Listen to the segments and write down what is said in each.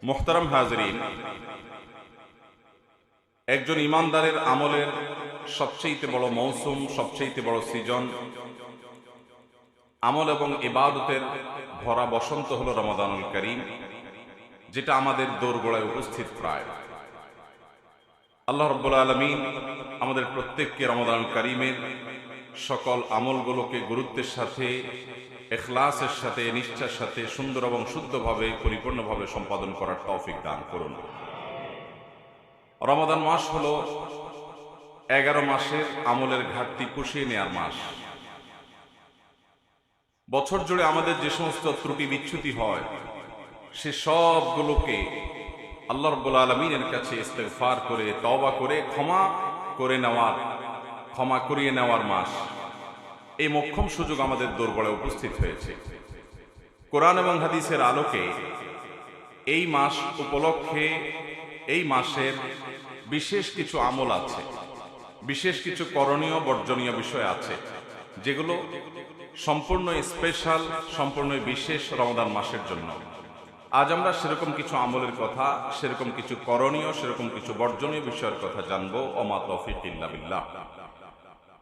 মুহতারাম হাজরিন, একজন ইমানদারের আমলের সবচেয়ে বড় মৌসুম, সবচেয়ে বড় সিজন, আমল এবং ইবাদতের ভরা বসন্ত হলো রমাদানুল করিম, যেটা আমাদের দোরগোড়ায় উপস্থিত প্রায়। আল্লাহ রাব্বুল আলামিন আমাদের প্রত্যেককে রমাদানুল করিমের সকল আমলগুলোকে গুরুত্বের সাথে, ইখলাসের সাথে, নিষ্ঠার সাথে সুন্দর এবং শুদ্ধভাবে, পরিপূর্ণভাবে সম্পাদন করার তৌফিক দান করুন। রমাদান মাস হলো 11 মাসের আমলের ঘাটতি পুষিয়ে নেওয়ার মাস। বছর জুড়ে আমাদের যে সমস্ত ত্রুটি বিচ্যুতি হয়, সে সবগুলোকে আল্লাহ রাব্বুল আলামিনের কাছে ইস্তেগফার করে, তওবা করে ক্ষমা করিয়ে নেওয়ার মাস। এই মোক্ষম সুযোগ আমাদের দোরগোড়ায় উপস্থিত হয়েছে। কোরআন এবং হাদিসের আলোকে এই মাস উপলক্ষে এই মাসের বিশেষ কিছু আমল আছে, বিশেষ কিছু করণীয় বর্জনীয় বিষয় আছে, যেগুলো সম্পূর্ণ স্পেশাল, সম্পূর্ণ বিশেষ রমাদান মাসের জন্য। আজ আমরা সেরকম কিছু আমলের কথা, সেরকম কিছু করণীয়, সেরকম কিছু বর্জনীয় বিষয়ের কথা জানবো। ওমা তৌফিক ইল্লা বিল্লাহ।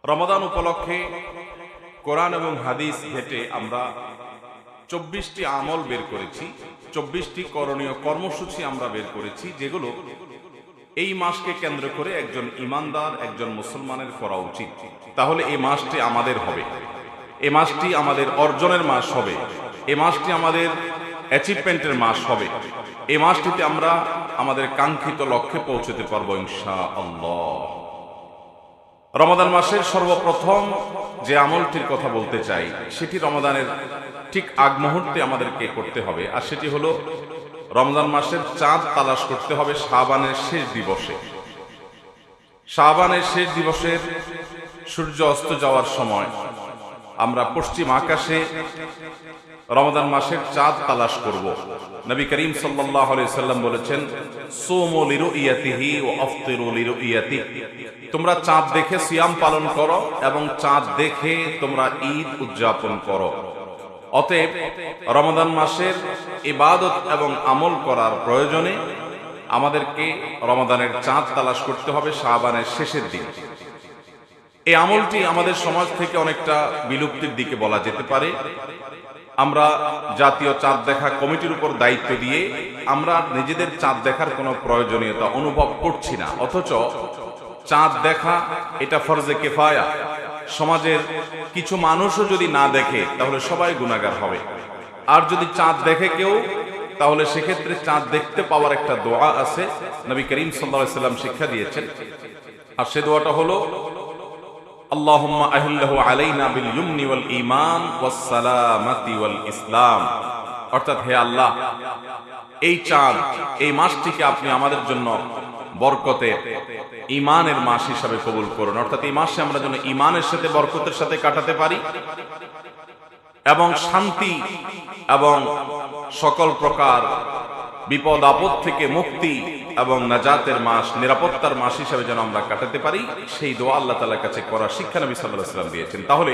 রমাদান উপলক্ষে কোরআন এবং হাদিস ঘেটে আমরা 24টি আমল বের করেছি, 24টি করণীয় কর্মসূচি আমরা বের করেছি, যেগুলো এই মাসকে কেন্দ্র করে একজন ইমানদার, একজন মুসলমানের করা উচিত। তাহলে এই মাসটি আমাদের হবে, এই মাসটি আমাদের অর্জনের মাস হবে, এই মাসটি আমাদের অ্যাচিভমেন্টের মাস হবে, এই মাসটিতে আমরা আমাদের কাঙ্ক্ষিত লক্ষ্যে পৌঁছতে পারবো ইনশাআল্লাহ। রমাদান মাসের সর্বপ্রথম যে আমলটির কথা বলতে চাই, সেটি রমাদানের ঠিক আগ মুহূর্তে আমাদেরকে করতে হবে, আর সেটি হলো রমজান মাসের চাঁদ তালাশ করতে হবে শাবানের শেষ দিবসে। শাবানের শেষ দিবসের সূর্য অস্ত যাওয়ার সময় আমরা পশ্চিম আকাশে রমাদান মাসের চাঁদ তালাশ করব। নবী করিম সাল্লাল্লাহু আলাইহি সাল্লাম বলেছেন, সুমু লিরুইয়াতিহি ওয়া আফতিরু লিরুইয়াতিহি, তোমরা চাঁদ দেখে সিয়াম পালন করো এবং চাঁদ দেখে তোমরা ঈদ উদযাপন করো। অতএব রমাদান মাসের ইবাদত এবং আমল করার প্রয়োজনে আমাদেরকে রমাদানের চাঁদ তালাশ করতে হবে শাবানের শেষের দিকে। এই আমলটি আমাদের সমাজ থেকে অনেকটা বিলুপ্তির দিকে বলা যেতে পারে। আমরা জাতীয় চাঁদ দেখা কমিটির উপর দায়িত্ব দিয়ে আমরা নিজেদের চাঁদ দেখার কোনো প্রয়োজনীয়তা অনুভব করছি না, অথচ চাঁদ দেখা এটা ফরজে কিফায়া। সমাজের কিছু মানুষও যদি না দেখে তাহলে সবাই গুনাহগার হবে, আর যদি চাঁদ দেখে কেউ, তাহলে সেক্ষেত্রে চাঁদ দেখতে পাওয়ার একটা দোয়া আছে, নবী করিম সাল্লাল্লাহু আলাইহি সাল্লাম শিক্ষা দিয়েছেন। আর সে দোয়াটা হলো, আল্লাহুম্মা আহিল্লাহু আলাইনা বিল ইয়ুমনি ওয়াল ঈমান ওয়াস সালামাতি ওয়াল ইসলাম, অর্থাৎ হে আল্লাহ, এই চাঁদ, এই মাসটিকে আপনি আমাদের জন্য বরকতের, ঈমানের মাস হিসাবে কবুল করুন। অর্থাৎ এই মাসে আমরা যেন ঈমানের সাথে, বরকতের সাথে কাটাতে পারি এবং শান্তি এবং সকল প্রকার বিপদ আপদ থেকে মুক্তি এবং নাজাতের মাস, নিরাপত্তার মাস হিসাবে যেন আমরা কাটাতে পারি, সেই দোয়া আল্লাহ তাআলার কাছে করার শিক্ষা নবী সাল্লাল্লাহু আলাইহি ওয়াসাল্লাম দিয়েছেন। তাহলে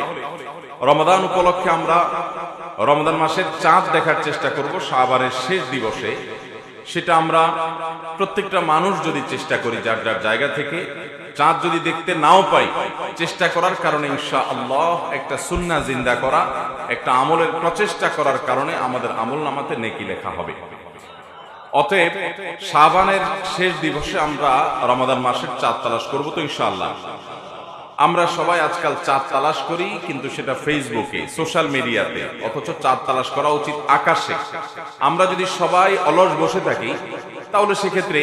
রমাদান উপলক্ষে আমরা রমাদান মাসের চাঁদ দেখার চেষ্টা করব শাবানের শেষ দিবসে। সেটা আমরা প্রত্যেকটা মানুষ যদি চেষ্টা করি যার যার জায়গা থেকে, চাঁদ যদি দেখতে নাও পাই, চেষ্টা করার কারণে ইনশাআল্লাহ একটা সুন্নাহ জিন্দা করা, একটা আমলের প্রচেষ্টা করার কারণে আমাদের আমলনামাতে নেকি লেখা হবে। অতএব শাবানের শেষ দিবসে আমরা রমাদান মাসের চাঁদ তালাশ করব তো ইনশাআল্লাহ। আমরা সবাই আজকাল চাঁদ তালাশ করি, কিন্তু সেটা ফেসবুকে, সোশ্যাল মিডিয়াতে, অথচ চাঁদ তালাশ করা উচিত আকাশে। আমরা যদি সবাই অলস বসে থাকি, তাহলে সেক্ষেত্রে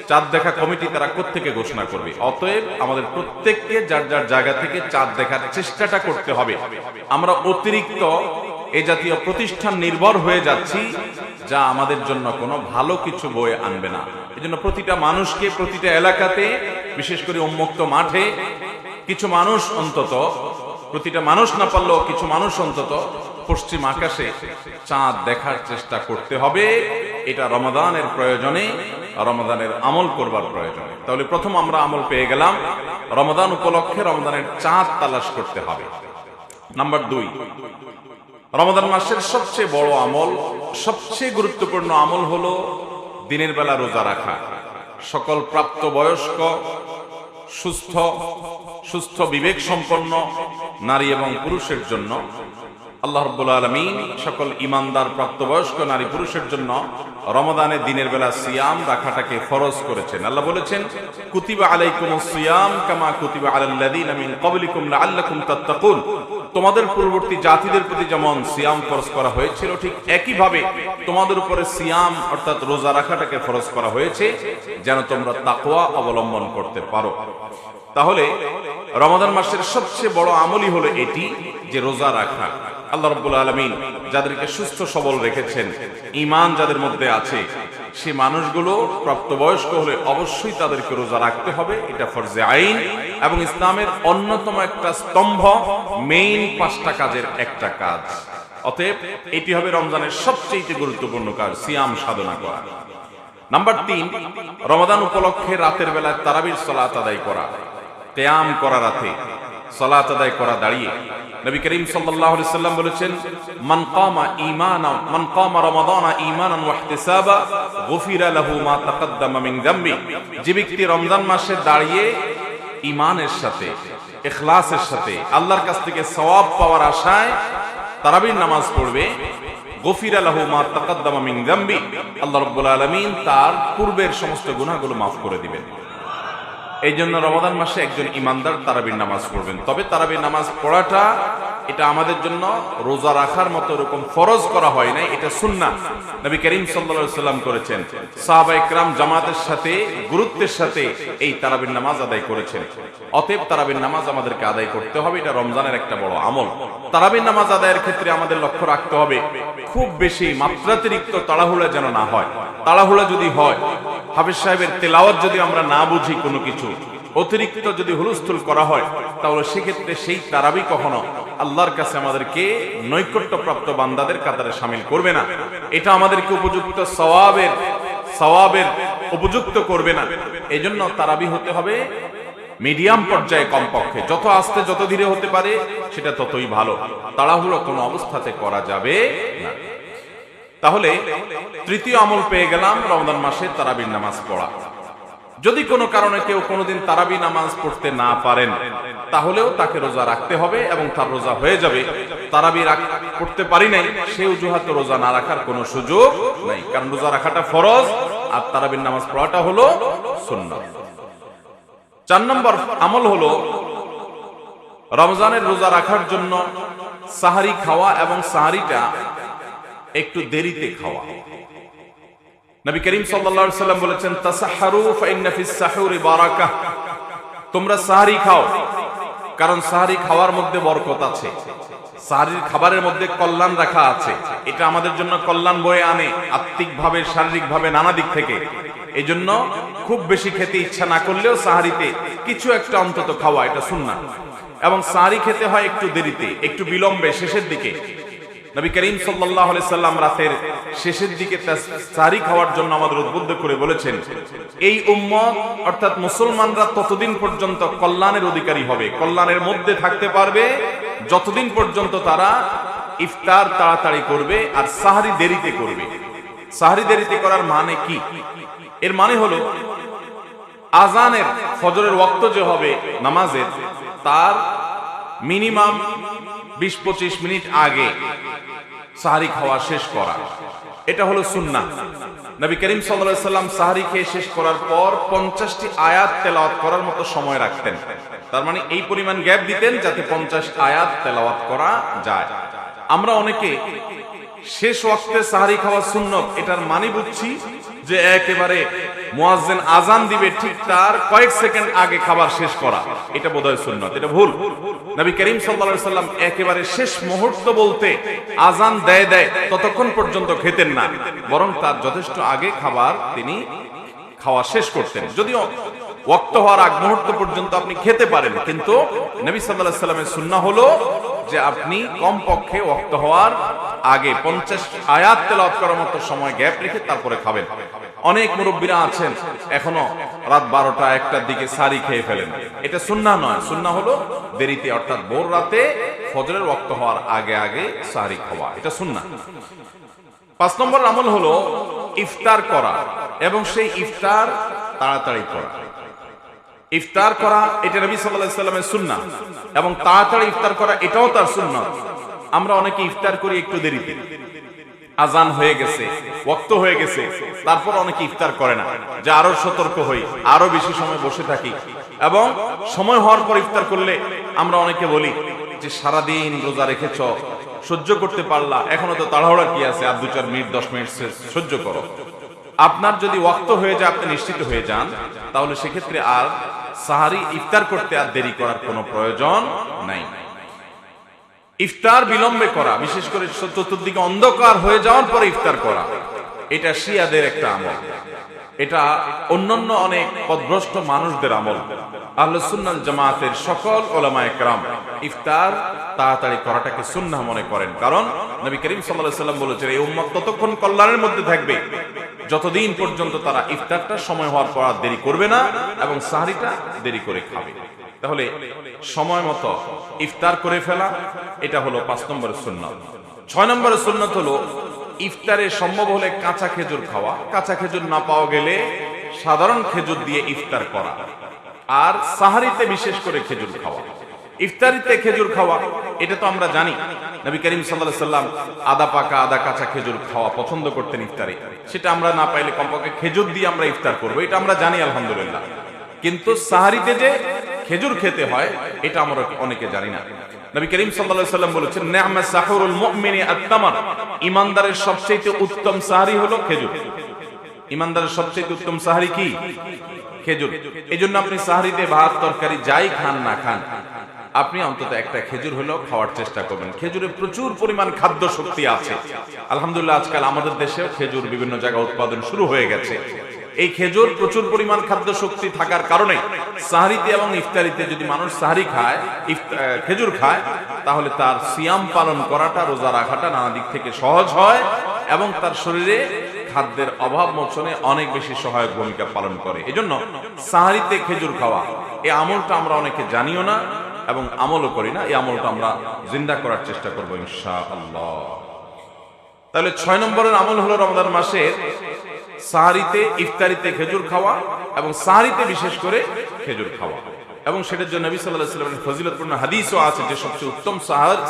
চাঁদ দেখা কমিটি তারা কোত্থেকে ঘোষণা করবে? অতএব আমাদের প্রত্যেককে যার যার জায়গা থেকে চাঁদ দেখার চেষ্টাটা করতে হবে। আমরা অতিরিক্ত এই জাতীয় প্রতিষ্ঠান নির্ভর হয়ে যাচ্ছি, যা আমাদের জন্য কোনো ভালো কিছু বয়ে আনবে না। এই জন্য প্রতিটা মানুষকে, প্রতিটা এলাকাতে, বিশেষ করে উন্মুক্ত মাঠে কিছু মানুষ অন্তত, প্রতিটা মানুষ না পারলেও কিছু মানুষ অন্তত পশ্চিম আকাশে চাঁদ দেখার চেষ্টা করতে হবে। এটা রমাদানের প্রয়োজনে, রমাদানের আমল করবার প্রয়োজনে। তাহলে প্রথম আমরা আমল পেয়ে গেলাম, রমাদান উপলক্ষে রমাদানের চাঁদ তালাশ করতে হবে। নাম্বার 2, রমাদান মাসের সবচেয়ে বড় আমল, সবচেয়ে গুরুত্বপূর্ণ আমল হলো দিনের বেলা রোজা রাখা সকল প্রাপ্তবয়স্ক সুস্থ বিবেক সম্পন্ন নারী এবং পুরুষের জন্য আল্লাহ রাব্বুল আলামিন সকল ঈমানদার প্রাপ্তবয়স্ক নারী পুরুষের জন্য রমাদানে দিনের বেলা সিয়াম রাখাটাকে ফরজ করেছেন। আল্লাহ বলেছেন, কুতিবা আলাইকুমুস সিয়াম কামা কুতিবা আলাল্লাযীনা মিন ক্বাবলিকুম লাআল্লাকুম তাত্তাকুন। তোমাদের পূর্ববর্তী জাতিদের প্রতি যেমন সিয়াম ফরজ করা হয়েছিল, ঠিক একইভাবে তোমাদের উপরে সিয়াম অর্থাৎ রোজা রাখাটাকে ফরজ করা হয়েছে যেন তোমরা তাকওয়া অবলম্বন করতে পারো। তাহলে রমাদান মাসের সবচেয়ে বড় আমলই হলো এটি যে রোজা রাখা। আল্লাহ রাব্বুল আলামিন যাদেরকে সুস্থ সবল রেখেছেন, ঈমান যাদের মধ্যে আছে, সেই মানুষগুলো প্রাপ্তবয়স্ক হলে অবশ্যই তাদেরকে রোজা রাখতে হবে। এটা ফরজে আইন এবং ইসলামের অন্যতম একটা স্তম্ভ, মেইন 5টা কাজের একটা কাজ। অতএব এটি হবে রমজানের সবচেয়ে গুরুত্বপূর্ণ কাজ, সিয়াম সাধনা করা। নাম্বার 3, রমাদান উপলক্ষে রাতের বেলায় তারাবির সালাত আদায় করা, কিয়াম করা, রাতে সালাত আদায় করা দাঁড়িয়ে। নবী করিম সাল্লাল্লাহু আলাইহি সাল্লাম বলেছেন, মান কামা রমাদানা ঈমানান ওয়া ইহতিসাবা গুফিরা লাহু মা তাকাদ্দামা মিন যামবি। যে ব্যক্তি রমজান মাসে দাঁড়িয়ে ঈমানের সাথে, ইখলাসের সাথে আল্লাহর কাছ থেকে সওয়াব পাওয়ার আশায় তারাবির নামাজ পড়বে, গুফিরা লাহু মা তাকাদ্দামা মিন যামবি, আল্লাহ রাব্বুল আলামিন তার পূর্বের সমস্ত গুনাহগুলো মাফ করে দিবেন। এই জন্য রমাদান মাসে একজন ইমানদার তারাবির নামাজ পড়বেন। তবে তারাবির নামাজ পড়াটা এটা আমাদের জন্য রোজা রাখার মতো এরকম ফরজ করা হয় নাই, এটা সুন্নাহ। নবী করিম সাল্লাল্লাহু আলাইহি সাল্লাম করেছেন, সাহাবায়ে কেরাম জামাতের সাথে গুরুত্বের সাথে এই তারাবির নামাজ আদায় করেছেন। অতএব তারাবির নামাজ আমাদেরকে আদায় করতে হবে, এটা রমজানের একটা বড় আমল। তারাবির নামাজ আদায়ের ক্ষেত্রে আমাদের লক্ষ্য রাখতে হবে খুব বেশি মাত্রাতিরিক্ত তাড়াহুড়া যেন না হয়। তাড়াহুড়া যদি হয়, হাফেজ সাহেবের তেলাওয়াত যদি আমরা না বুঝি, কোনো কিছু অতিরিক্ত যদি হুলস্থুল করা হয়, তাহলে সেক্ষেত্রে সেই তারাবি কখনো আল্লাহর কাছে আমাদেরকে নৈকট্যপ্রাপ্ত বান্দাদের কাতারে শামিল করবে না। এটা আমাদেরকে উপযুক্ত সওয়াবের উপযুক্ত করবে না। এই জন্য তারাবি হতে হবে মিডিয়াম পর্যায়ে, কমপক্ষে যত আস্তে যত ধীরে হতে পারে সেটা ততই ভালো। তাড়াহুড়ো কোনো অবস্থাতে করা যাবে না। তাহলে তৃতীয় আমল পেয়ে গেলাম, রমজান মাসে তারাবির নামাজ পড়া। যদি কোনো কারণে কেউ কোনোদিন তারাবি নামাজ পড়তে না পারেন, তাহলেও তাকে রোজা রাখতে হবে এবং তার রোজা হয়ে যাবে। তারাবি পড়তে পারি নাই, সে অজুহাতে রোজা না রাখার কোনো সুযোগ নাই, কারণ রোজা রাখাটা ফরজ আর তারাবির নামাজ পড়াটা হলো সুন্নাহ। 4 নম্বর আমল হলো রমজানের রোজা রাখার জন্য সাহারি খাওয়া এবং সাহারিটা একটু দেরিতে খাওয়া। নবী করিম সাল্লাল্লাহু আলাইহি সাল্লাম বলেছেন, তাসাহহারু ফাইন্না ফিস সাহুরি বারাকাহ। তোমরা সাহারি খাও, কারণ সাহারি খাওয়ার মধ্যে বরকত আছে, সাহারির খাবারের মধ্যে কল্যাণ রাখা আছে। এটা আমাদের জন্য কল্যাণ বয়ে আনে, আত্মিকভাবে, শারীরিকভাবে, নানা দিক থেকে। এই জন্য খুব বেশি খেতে ইচ্ছা না করলেও সাহারিতে কিছু একটা অন্তত খাওয়া, এটা সুন্নাহ। এবং সাহারি খেতে হয় একটু দেরিতে, একটু বিলম্বে, শেষের দিকে। নবী করিম সাল্লাল্লাহু আলাইহি সাল্লাম রাতের শেষের দিকে সাহারি খাওয়ার জন্য আমাদের উদ্বুদ্ধ করে বলেছেন, এই উম্মত অর্থাৎ মুসলমানরা ততদিন পর্যন্ত কল্যাণের অধিকারী হবে, কল্যাণের মধ্যে থাকতে পারবে যতদিন পর্যন্ত তারা ইফতার তাড়াতাড়ি করবে আর সাহারি দেরিতে করবে। সাহারি দেরিতে করার মানে কি? এর মানে হলো আজানের, ফজরের ওয়াক্ত যে হবে নামাজের, তার মিনিমাম 20-25 মিনিট আগে সাহারি খাওয়া শেষ করা। এটা হলো সুন্নাহ। নবী করিম সাল্লাল্লাহু আলাইহি সাল্লাম সাহারি খেয়ে শেষ করার পর 50টি আয়াত তেলাওয়াত করার মতো সময় রাখতেন। তার মানে এই পরিমাণ গ্যাপ দিতেন যাতে 50 আয়াত তেলাওয়াত করা যায়। আমরা অনেকে শেষ ওয়াক্তে সাহারি খাওয়া সুন্নত, এটার মানে বুঝছি যে একেবারে মুয়াজ্জিন আজান দিবে ঠিক তার কয়েক সেকেন্ড আগে খাবার শেষ করা, এটা বোধহয় সুন্নত। এটা ভুল। নবী করিম সাল্লাল্লাহু আলাইহি সাল্লাম একেবারে শেষ মুহূর্ত বলতে আজান দেয় ততক্ষণ পর্যন্ত খেতেন না, বরং তার যথেষ্ট আগে খাবার তিনি খাওয়া শেষ করতেন। যদিও ওয়াক্ত হওয়ার আগ মুহূর্ত পর্যন্ত আপনি খেতে পারেন, কিন্তু নবী সাল্লাল্লাহু আলাইহি সাল্লামের সুন্নাহ হলো যে আপনি কমপক্ষে ওয়াক্ত হওয়ার আগে 50 আয়াত তেলাওয়াত করার মতো সময় গ্যাপ রেখে তারপরে খাবেন। অনেক মুরব্বীরা আছেন এখনো রাত 12টা-1টার দিকে সাহারি খেয়ে ফেলেন। এটা সুন্নাহ নয়। সুন্নাহ হলো দেরিতে, অর্থাৎ ভোর রাতে ফজরের ওয়াক্ত হওয়ার আগে আগে সাহারি খাওয়া, এটা সুন্নাহ। 5 নম্বর আমল হলো ইফতার করা এবং সেই ইফতার তাড়াতাড়ি করা। ইফতার করা এটা নবী সাল্লাল্লাহু আলাইহি ওয়াসাল্লামের সুন্নাহ, এবং তাড়াতাড়ি ইফতার করা এটাও তার সুন্নাহ। আমরা অনেকে ইফতার করি একটু দেরিতে, আজান হয়ে গেছে, ওয়াক্ত হয়ে গেছে, তারপর অনেকে ইফতার করে না, যে আরো সতর্ক হই, আরো বেশি সময় বসে থাকি। এবং সময় হওয়ার পর ইফতার করলে আমরা অনেকে বলি যে সারাদিন রোজা রেখেছ, সহ্য করতে পারলা, এখনো তো তাড়াহুড়া কি আছে, আর 2-4 মিনিট 10 মিনিট সহ্য করো। আপনার যদি ওয়াক্ত হয়ে যায়, আপনি নিশ্চিত হয়ে যান, তাহলে সেক্ষেত্রে আর সাহারি ইফতার করতে আর দেরি করার কোনো প্রয়োজন নাই। ইফতার বিলম্বে করা, বিশেষ করে চতুর্দিকে অন্ধকার হয়ে যাওয়ার পরে ইফতার করা, এটা শিয়াদের একটা আমল। এটা অন্যান্য অনেক পথভ্রষ্ট মানুষদের আমল। আহলুস সুন্নাহ জামাতের সকল উলামায়ে কেরাম ইফতার তাড়াতাড়ি করাটাকে সুন্নাহ মনে করেন। কারণ নবী করিম সাল্লাল্লাহু আলাইহি ওয়াসাল্লাম বলেছেন, এই উম্মত ততক্ষণ কল্যাণের মধ্যে থাকবে যতদিন পর্যন্ত তারা ইফতারটা সময় হওয়ার পর দেরি করবে না এবং সাহরিটা দেরি করে খাবে। তাহলে সময় মতো ইফতার করে ফেলা, এটা হলো 5 নম্বরের সুন্নাত। 6 নম্বরের সুন্নাত হলো ইফতারে সম্ভব হলে কাঁচা খেজুর খাওয়া। কাঁচা খেজুর না পাওয়া গেলে সাধারণ খেজুর দিয়ে ইফতার করা, আর সাহারিতে বিশেষ করে খেজুর খাওয়া। ইফতারিতে খেজুর খাওয়া এটা তো আমরা জানি, নবী করিম সাল্লাল্লাহু আলাইহি ওয়াসাল্লাম আদা পাকা আদা কাঁচা খেজুর খাওয়া পছন্দ করতেন ইফতারে। সেটা আমরা না পাইলে কমপক্ষে খেজুর দিয়ে আমরা ইফতার করব, এটা আমরা জানি আলহামদুলিল্লাহ। কিন্তু সাহারিতে যে খেজুর খেতে হয় এটা আমরা অনেকে জানি না। নবী করিম সাল্লাল্লাহু আলাইহি ওয়াসাল্লাম বলেছেন, নি'মা সাহুরুল মুমিনি আত-তামার, ঈমানদারের সবচেয়ে উত্তম সাহারি হলো খেজুর। ঈমানদারের সবচেয়ে উত্তম সাহারি কি? খেজুর। এজন্য আপনি সাহারিতে ভাত তরকারি যাই খান না খান, আপনি অন্তত একটা খেজুর হলেও খাওয়ার চেষ্টা করবেন। খেজুরে প্রচুর পরিমাণ খাদ্য শক্তি আছে। আলহামদুলিল্লাহ আজকাল আমাদের দেশেও খেজুর বিভিন্ন জায়গায় উৎপাদন শুরু হয়ে গেছে। এই খেজুর প্রচুর পরিমাণ খাদ্য শক্তি থাকার কারণে সাহারিতে এবং ইফতারিতে যদি মানুষ সাহারি খায়, খেজুর খায়, তাহলে তার সিয়াম পালন করাটা, রোজা রাখাটা নানা দিক থেকে সহজ হয় এবং তার শরীরে খাদ্যের অভাব মোচনে অনেক বেশি সহায়ক ভূমিকা পালন করে। এজন্য সাহারিতে খেজুর খাওয়া, এই আমলটা আমরা অনেকে জানিও না এবং আমলও করি না। এই আমলটা আমরা জিন্দা করার চেষ্টা করবো ইনশাআল্লাহ। তাহলে 6 নম্বরের আমল হলো রমজান মাসের সাহারিতে ইফতারিতে খেজুর খাওয়া এবং সাহারিতে বিশেষ করে খেজুর খাওয়া। এবং সেটার জন্য নবী সাল্লাল্লাহু আলাইহি ওয়াসাল্লামের ফজিলতপূর্ণ হাদিসও আছে যে সবচেয়ে উত্তম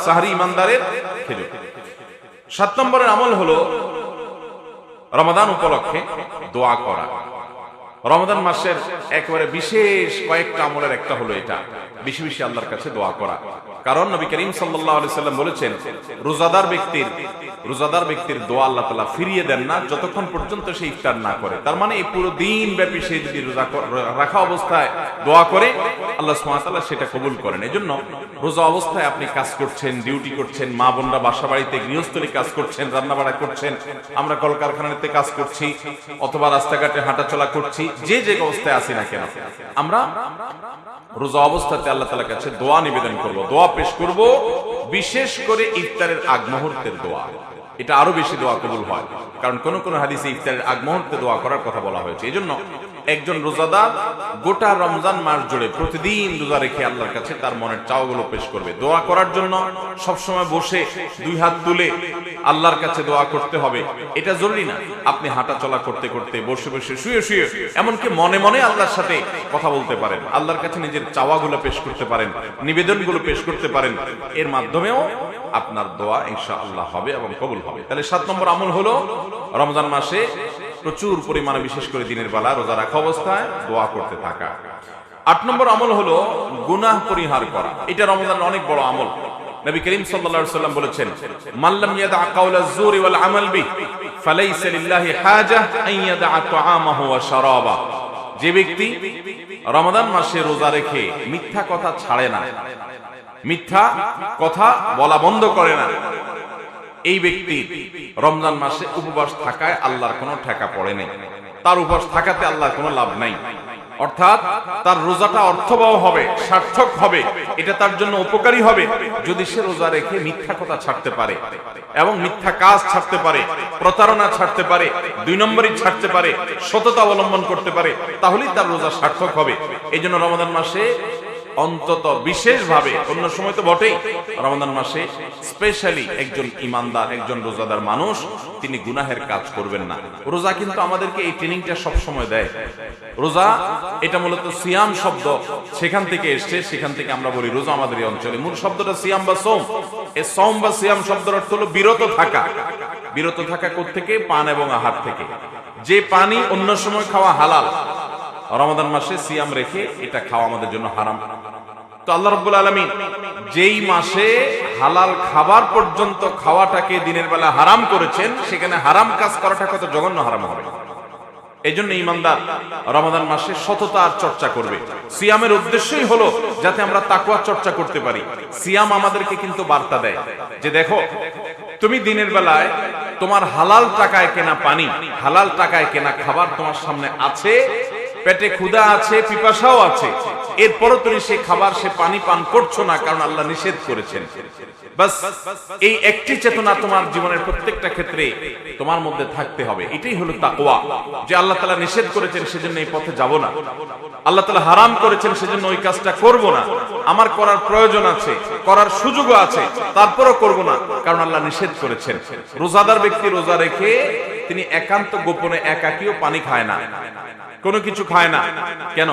সাহারি ইমানদারের খেজুর। 7 নম্বরের আমল হলো রমাদান উপলক্ষে দোয়া করা। রমাদান মাসের একেবারে বিশেষ কয়েকটা আমলের একটা হলো এটা, বেশি বেশি আল্লাহর কাছে দোয়া করা। কারণ নবী করিম সাল্লাল্লাহু আলাইহি ওয়াসাল্লাম বলেছেন, রোজাদার ব্যক্তির দোয়া আল্লাহ তাআলা ফিরিয়ে দেন না যতক্ষণ পর্যন্ত সে ইফতার না করে। তার মানে এই পুরো দিন ব্যাপী সে যদি রোজা রাখা অবস্থায় দোয়া করে, আল্লাহ সুবহানাহু ওয়া তাআলা সেটা কবুল করেন। এজন্য রোজা অবস্থায় আপনি কাজ করছেন, ডিউটি করছেন, মা বোনরা বাসা বাড়িতে গৃহস্থলী কাজ করছেন, রান্না বাড়া করছেন, আমরা কলকারখানাতে কাজ করছি, অথবা রাস্তাঘাটে হাঁটাচলা করছি, যে যে অবস্থায় আছি না কেন, আমরা রোজা অবস্থাতে আল্লাহ তাআলার কাছে দোয়া নিবেদন করব, দোয়া পেশ করব। বিশেষ করে ইফতারের আগ মুহূর্তের দোয়া, এটা আরো বেশি দোয়া কবুল হয়। কারণ কোন কোন হাদিসে ইফতারের আগ মুহূর্তে দোয়া করার কথা বলা হয়েছে। এজন্য একজন রোজাদার গোটা রমজান মাস জুড়ে প্রতিদিন রোজা রেখে আল্লাহর কাছে তার মনের চাওয়াগুলো পেশ করবে। দোয়া করার জন্য সবসময় বসে 2 হাত তুলে আল্লাহর কাছে দোয়া করতে হবে এটা জরুরি না। আপনি হাঁটা চলা করতে করতে, বসে বসে, শুয়ে শুয়ে, এমনকি মনে মনে আল্লাহর সাথে কথা বলতে পারেন, আল্লাহর কাছে নিজের চাওয়াগুলো পেশ করতে পারেন, নিবেদনগুলো পেশ করতে পারেন। এর মাধ্যমেও আপনার দোয়া ইনশাআল্লাহ হবে এবং কবুল হবে। তাহলে 7 নম্বর আমল হলো রমজান মাসে প্রচুর পরিমাণে, বিশেষ করে দিনের বেলা রোজা রাখা অবস্থায় দোয়া করতে থাকা। 8 নম্বর আমল হলো গুনাহ পরিহার করা। এটা রমজানের অনেক বড় আমল। নবী করিম সাল্লাল্লাহু আলাইহি ওয়াসাল্লাম বলেছেন, মান লাম ইয়াদা কাওলাজ জুরি ওয়াল আমাল বিহি ফালাইসা লিল্লাহি হাজাহ আন ইয়াদা তাআমাহু ওয়া শারাবা। যে ব্যক্তি রমজান মাসে রোজা রেখে মিথ্যা কথা ছাড়ে না, মিথ্যা কথা বলা বন্ধ করে না, এই ব্যক্তি রমজান মাসে উপবাস থাকায় আল্লাহর কোনো ঠেকা পড়ে নাই, তার উপবাস থাকাতে আল্লাহর কোনো লাভ নাই। অর্থাৎ তার রোজাটা অর্থবহ হবে, সার্থক হবে, এটা তার জন্য উপকারী হবে যদি সে রোজা রেখে মিথ্যা কথা ছাড়তে পারে এবং মিথ্যা কাজ ছাড়তে পারে, প্রতারণা ছাড়তে পারে, 2 নম্বরই ছাড়তে পারে, সততা অবলম্বন করতে পারে, তাহলেই তার রোজা সার্থক হবে। এই জন্য রমজান মাসে অন্তত বিশেষভাবে, অন্য সময় তো বটেই, রমাদান মাসে স্পেশালি একজন ইমানদার, একজন রোজাদার মানুষ তিনি গুনাহের কাজ করবেন না। রোজা কিন্তু আমাদেরকে এই ট্রেনিংটা সব সময় দেয়। রোজা এটা মূলত সিয়াম শব্দ সেখান থেকে এসছে, সেখান থেকে আমরা বলি রোজা আমাদের এই অঞ্চলে মূল শব্দটা সিয়াম বা সোম। এই সোম বা সিয়াম শব্দের অর্থ হলো বিরত থাকা। বিরত থাকা কোত্থেকে? পান এবং আহার থেকে। যে পানি অন্য সময় খাওয়া হালাল, রমাদান মাসে সিয়াম রেখে এটা খাওয়া আমাদের জন্য হারাম। তো আল্লাহ রাব্বুল আলামিন যেই মাসে হালাল খাবার পর্যন্ত খাওয়াটাকে দিনের বেলা হারাম করেছেন, সেখানে হারাম কাজ করাটা কত জঘন্য হারাম হবে। এই জন্য ইমানদার রমাদান মাসে সততার চর্চা করবে। সিয়ামের উদ্দেশ্যই হলো যাতে আমরা তাকওয়া চর্চা করতে পারি। সিয়াম আমাদেরকে কিন্তু বার্তা দেয় যে দেখো, তুমি দিনের বেলায় তোমার হালাল টাকায় কেনা পানি, হালাল টাকায় কেনা খাবার তোমার সামনে আছে, পেটে ক্ষুধা আছে, পিপাসাও আছে, এরপরও তুমি সে খাবার, সে পানি পান করছো না, কারণ আল্লাহ নিষেধ করেছেন। বাস এই একটি চেতনা তোমার জীবনের প্রত্যেকটা ক্ষেত্রে তোমার মধ্যে থাকতে হবে। এটাই হলো তাকওয়া, যে আল্লাহ তাআলা নিষেধ করেছেন সেজন্য এই পথে যাব না, আল্লাহ তাআলা হারাম করেছেন সেজন্য ওই কাজটা করব না, আমার করার প্রয়োজন আছে, করার সুযোগও আছে, তারপরও করব না, কারণ আল্লাহ নিষেধ করেছেন। রোজাদার ব্যক্তি রোজা রেখে তিনি একান্ত গোপনে একাকীও পানি খায় না, কোনো কিছু খায় না। কেন?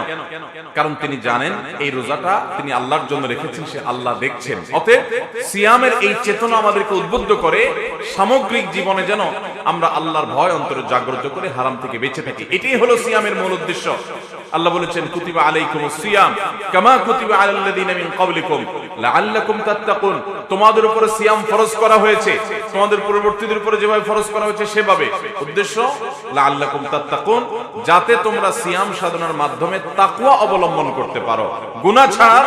কারণ তিনি জানেন এই রোজাটা তিনি আল্লাহর জন্য রেখেছেন, সে আল্লাহ দেখছেন। অতএব সিয়ামের এই চেতনা আমাদেরকে উদ্বুদ্ধ করে সামগ্রিক জীবনে যেন আমরা আল্লাহর ভয় অন্তরে জাগ্রত করে হারাম থেকে বেঁচে থাকি। এটাই হলো সিয়ামের মূল উদ্দেশ্য। আল্লাহ বলেছেন, কুতিবা আলাইকুমুস সিয়াম কামা কুতিবা আলাল্লাযিনা মিন ক্বাবলিকুম লাআল্লাকুম তাত্তাকুন। তোমাদের উপরে সিয়াম ফরজ করা হয়েছে, তোমাদের পূর্ববর্তীদের উপরে যেভাবে ফরজ করা হয়েছে সেভাবে। উদ্দেশ্য লাআল্লাকুম তাত্তাকুন, যাতে তোমরা সিয়াম সাধনার মাধ্যমে তাকওয়া অবলম্বন করতে পারো, গুনাহ ছাড়ার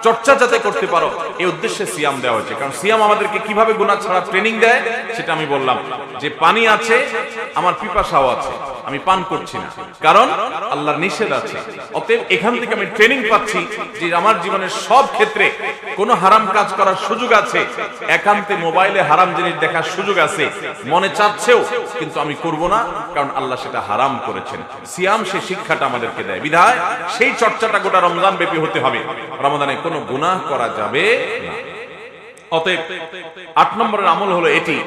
চর্চা যাতে করতে পারো, এই উদ্দেশ্যে সিয়াম দেওয়া হয়েছে। কারণ সিয়াম আমাদেরকে কিভাবে গুনাহ ছাড়া ট্রেনিং দেয় সেটা আমি বললাম, যে পানি আছে, আমার পিপাসাও আছে, আমি পান করছি না, কারণ আল্লাহর নিষেধ আছে। অতএব এখান থেকে আমি ট্রেনিং পাচ্ছি যে আমার জীবনের সব ক্ষেত্রে কোনো হারাম কাজ করার সুযোগ আছে, একান্তে মোবাইলে হারাম জিনিস দেখার সুযোগ আছে, মনে চাচ্ছেও কিন্তু আমি করব না, কারণ আল্লাহ সেটা হারাম করেছেন। সিয়াম সে শিক্ষাটা আমাদেরকে দেয়, বিধায় সেই চর্চাটা গোটা রমজান ব্যাপী হতে হবে। রমজানে কোনো গুনাহ করা যাবে না। অতএব ৮ নম্বরের আমল হলো এটি,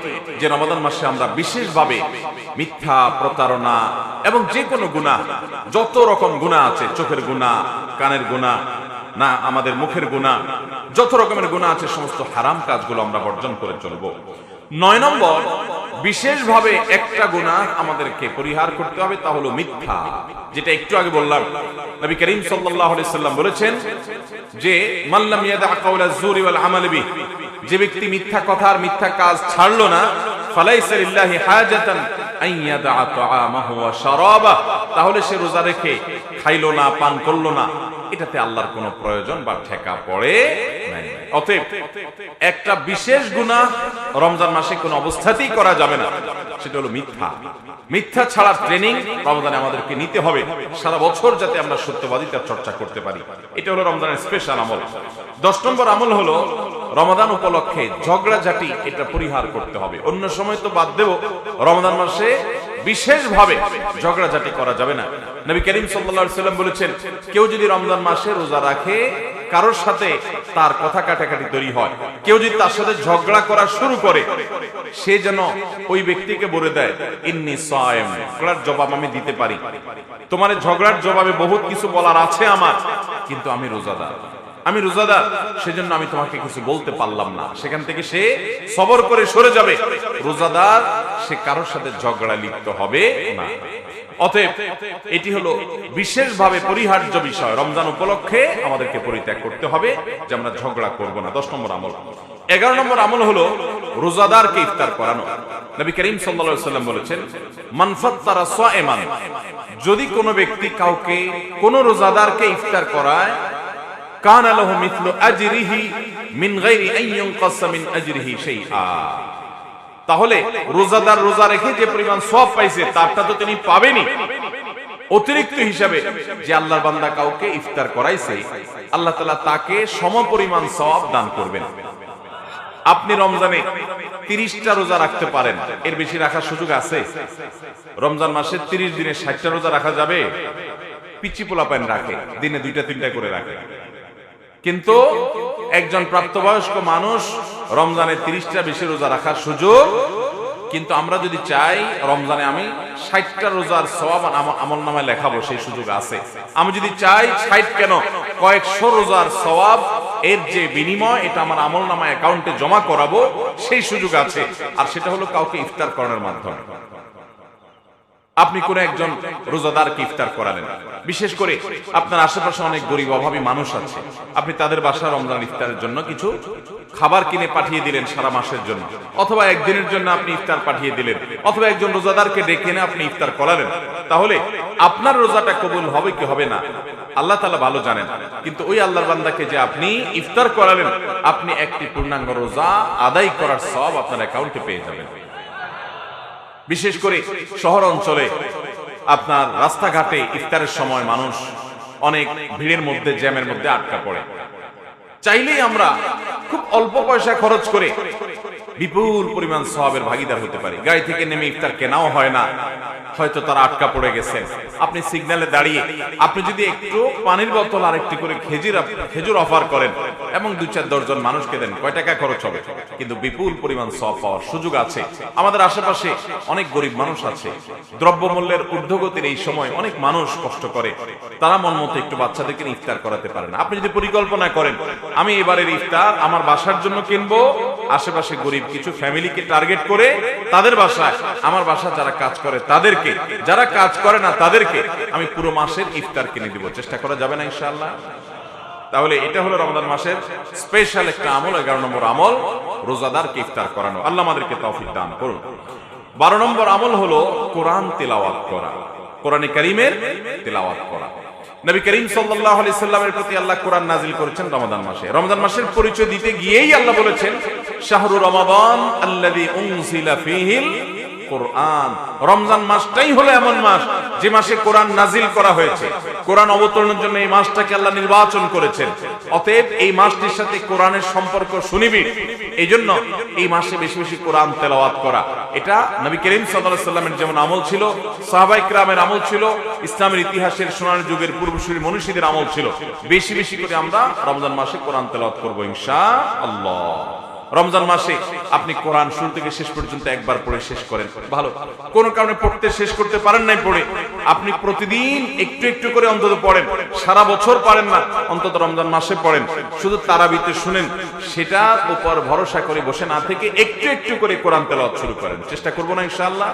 যে রমাদান মাসে আমরা বিশেষভাবে মিথ্যা, প্রতারণা এবং যে কোনো গুনাহ, যত রকম গুনাহ আছে, চোখের গুনাহ, কানের গুনাহ, না আমাদের মুখের গুনাহ, যত রকমের গুনাহ আছে, সমস্ত হারাম কাজগুলো আমরা বর্জন করে চলবো। ৯ নম্বর, বিশেষভাবে একটা গুনাহ আমাদেরকে পরিহার করতে হবে, তা হলো মিথ্যা। যেটা একটু আগে বললাম, নবী করিম সাল্লাল্লাহু আলাইহি সাল্লাম বলেছেন যে মান লাম ইয়াদা কাওলা যুরি ওয়াল আমাল বিহি, যে ব্যক্তি মিথ্যা কথা আর মিথ্যা কাজ ছাড়লো না, ফালাইসা লিল্লাহি হাজাতান আন ইয়াদা তাআমাহু ওয়া শারাবা, তাহলে সে রোজা রেখে খাইলো না, পান করলো না, এটাতে আল্লাহর কোনো প্রয়োজন বা ঠেকা পড়ে নাই। অতএব একটা বিশেষ গুনাহ রমজান মাসে কোনো অবস্থাতেই করা যাবে না, সেটা হলো মিথ্যা। মিথ্যা ছাড়ার ট্রেনিং রমজানে আমাদেরকে নিতে হবে, সারা বছর যাতে আমরা সত্যবাদিতার চর্চা করতে পারি। এটা হলো রমজানের স্পেশাল আমল। ১০ নম্বর আমল হলো রমাদান উপলক্ষে ঝগড়াঝাটি, এটা পরিহার করতে হবে। অন্য সময় তো বাদ দেব, রমাদান মাসে বিশেষভাবে ঝগড়াঝাটি করা যাবে না। নবী করিম সাল্লাল্লাহু আলাইহি সাল্লাম বলেছেন, কেউ যদি রমজান মাসে রোজা রাখে, কারোর সাথে তার কথা কাটাকাটি তৈরি হয়, কেউ যদি তার সাথে ঝগড়া করা শুরু করে, সে যেন ওই ব্যক্তিকে বলে দেয়, ইন্নী সায়েম, ঝগড়ার জবাব আমি দিতে পারি, তোমার ঝগড়ার জবাবে বহুত কিছু বলার আছে আমার, কিন্তু আমি রোজাদার, সেজন্য আমি তোমাকে কিছু বলতে পারলাম না। সেখান থেকে সে সবর করে সরে যাবে। রোজাদার সে কারোর সাথে ঝগড়া লিপ্ত হবে না। অতএব এটি হলো বিশেষভাবে পরিহার্য বিষয়, রমজান উপলক্ষে আমাদেরকে পরিত্যাগ করতে হবে যে আমরা ঝগড়া করব না। ১০ নম্বর আমল। ১১ নম্বর আমল হলো রোজাদারকে ইফতার করানো। নবী করিম সাল্লাল্লাহু আলাইহি সাল্লাম বলেছেন, মান ফাত্তারা সায়েমান, যদি কোনো ব্যক্তি কাউকে, কোন রোজাদারকে ইফতার করায়, কানা লাহু মিথলু আজরিহি মিন গায়রি আন ইউনকাসা মিন আজরিহি শাইআ, তাহলে রোজাদার রোজা রেখে যে পরিমাণ সওয়াব পাইছে তারটা তো তিনি পাবেনই, অতিরিক্ত হিসাবে যে আল্লাহর বান্দা কাউকে ইফতার করাইছে, আল্লাহ তাআলা তাকে সমপরিমাণ সওয়াব দান করবেন। আপনি রমজানে 30টা রোজা রাখতে পারেন, এর বেশি রাখার সুযোগ আছে? রমজান মাসে 30 দিনে 60টা রোজা রাখা যাবে? পিচ্চি পোলাপাইন রাখে, দিনে 2টা 3টা করে রাখে। কিন্তু একজন প্রাপ্তবয়স্ক মানুষ রমজানে 30টা বেশি রোজা রাখার সুযোগ, কিন্তু আমরা যদি চাই রমজানে আমি 60টা রোজার সওয়াব আমল নামায় লেখাবো, সেই সুযোগ আছে। আমি যদি চাই 60 কেন কয়েকশো রোজার সওয়াব এর যে বিনিময় এটা আমার আমল নামায় অ্যাকাউন্টে জমা করাবো, সেই সুযোগ আছে। আর সেটা হলো কাউকে ইফতার করানোর মাধ্যমে। আপনি কোন একজন রোজাদারকে ইফতার করালেন, বিশেষ করে আপনার আশেপাশে অনেক গরিব অভাবী মানুষ আছে, আপনি তাদের বাসায় রমজান ইফতারের জন্য কিছু খাবার কিনে পাঠিয়ে দিলেন সারা মাসের জন্য, অথবা একদিনের জন্য আপনি ইফতার পাঠিয়ে দিলেন, অথবা একজন রোজাদারকে ডেকে এনে আপনি ইফতার করালেন, তাহলে আপনার রোজাটা কবুল হবে কি হবে না আল্লাহ তাআলা ভালো জানেন। কিন্তু ওই আল্লাহর বান্দাকে যে আপনি ইফতার করালেন, আপনি একটি পূর্ণাঙ্গ রোজা আদায় করার সওয়াব আপনার অ্যাকাউন্টে পেয়ে যাবেন। বিশেষ করে শহর অঞ্চলে আপনার রাস্তাঘাটে ইফতারের সময় মানুষ অনেক ভিড়ের মধ্যে, জ্যামের মধ্যে আটকা পড়ে। চাইলেই আমরা খুব অল্প পয়সা খরচ করে বিপুল পরিমাণ সওয়াবের ভাগীদার হতে পারি। গাড়ি থেকে নেমে ইফতার কেনাও হয় না, হয়তো তারা আটকা পড়ে গেছে, আপনি সিগন্যালে দাঁড়িয়ে আপনি যদি একটু পানির বোতল আর একটি করে খেজুর অফার করেন এবং 2-4 জন মানুষকে দেন, কয় টাকা খরচ হবে? কিন্তু বিপুল পরিমাণ সওয়াব পাওয়ার সুযোগ আছে। আমাদের আশেপাশে অনেক গরিব মানুষ আছে, দ্রব্যমূল্যের ঊর্ধ্বগতির এই সময় অনেক মানুষ কষ্ট করে, তারা মন মতো একটু বাচ্চাদেরকে ইফতার করাতে পারে না। আপনি যদি পরিকল্পনা করেন আমি এবারের ইফতার আমার বাসার জন্য কিনবো, আশেপাশে গরিব কিছু ফ্যামিলিকে টার্গেট করে তাদের বাসায়, আমার বাসা যারা কাজ করে তাদেরকে, যারা কাজ করে না তাদেরকে আমি পুরো মাসের ইফতার কিনে দিব, চেষ্টা করা যাবে না ইনশাআল্লাহ? তাহলে এটা হলো রমজান মাসের স্পেশাল একটা আমল। 11 নম্বর আমল রোজাদারকে ইফতার করানো। আল্লাহ আমাদেরকে তৌফিক দান করুন। 12 নম্বর আমল হলো কোরআন তেলাওয়াত করা, কোরআনে কারীমের তেলাওয়াত করা। নবী করিম সাল্লাল্লাহু আলাইহি সাল্লামের প্রতি আল্লাহ কোরআন নাযিল করেছেন রমাদান মাসে। রমজান মাসের পরিচয় দিতে গিয়েই আল্লাহ বলেছেন শাহরু রমাদান আল্লাযী উনজিলা ফীহিল কোরআন। রমজান মাসটাই হলো এমন মাস যে মাসে কোরআন নাজিল করা হয়েছে। কোরআন অবতরণের জন্য এই মাসটাকে আল্লাহ নির্বাচন করেছেন। অতএব এই মাসটির সাথে কোরআনের সম্পর্ক সুনিবিড়। এই জন্য এই মাসে বেশি বেশি কোরআন তেলাওয়াত করা, এটা নবী করিম সাল্লাল্লাহু আলাইহি সাল্লামের যেমন আমল ছিল, সাহাবায়ে কিরামের আমল ছিল, ইসলামের ইতিহাসের সোনালী যুগের পূর্বসূরি মনীষীদের আমল ছিল। বেশি বেশি করে আমরা রমজান মাসে কোরআন তেলাওয়াত করব ইনশাআল্লাহ। রমজান মাসে আপনি কোরআন শুরু থেকে শেষ পর্যন্ত একবার পড়ে শেষ করেন, ভালো। কোন কারণে পড়তে শেষ করতে পারেন নাই পড়ে, আপনি প্রতিদিন একটু একটু করে অন্তত পড়েন। সারা বছর পারেন না, অন্তত রমজান মাসে পড়েন। শুধু তারাবিতে শুনেন, সেটার উপর ভরসা করে বসে না থেকে একটু একটু করে কোরআন তেলাওয়াত শুরু করেন। চেষ্টা করব না ইনশাআল্লাহ?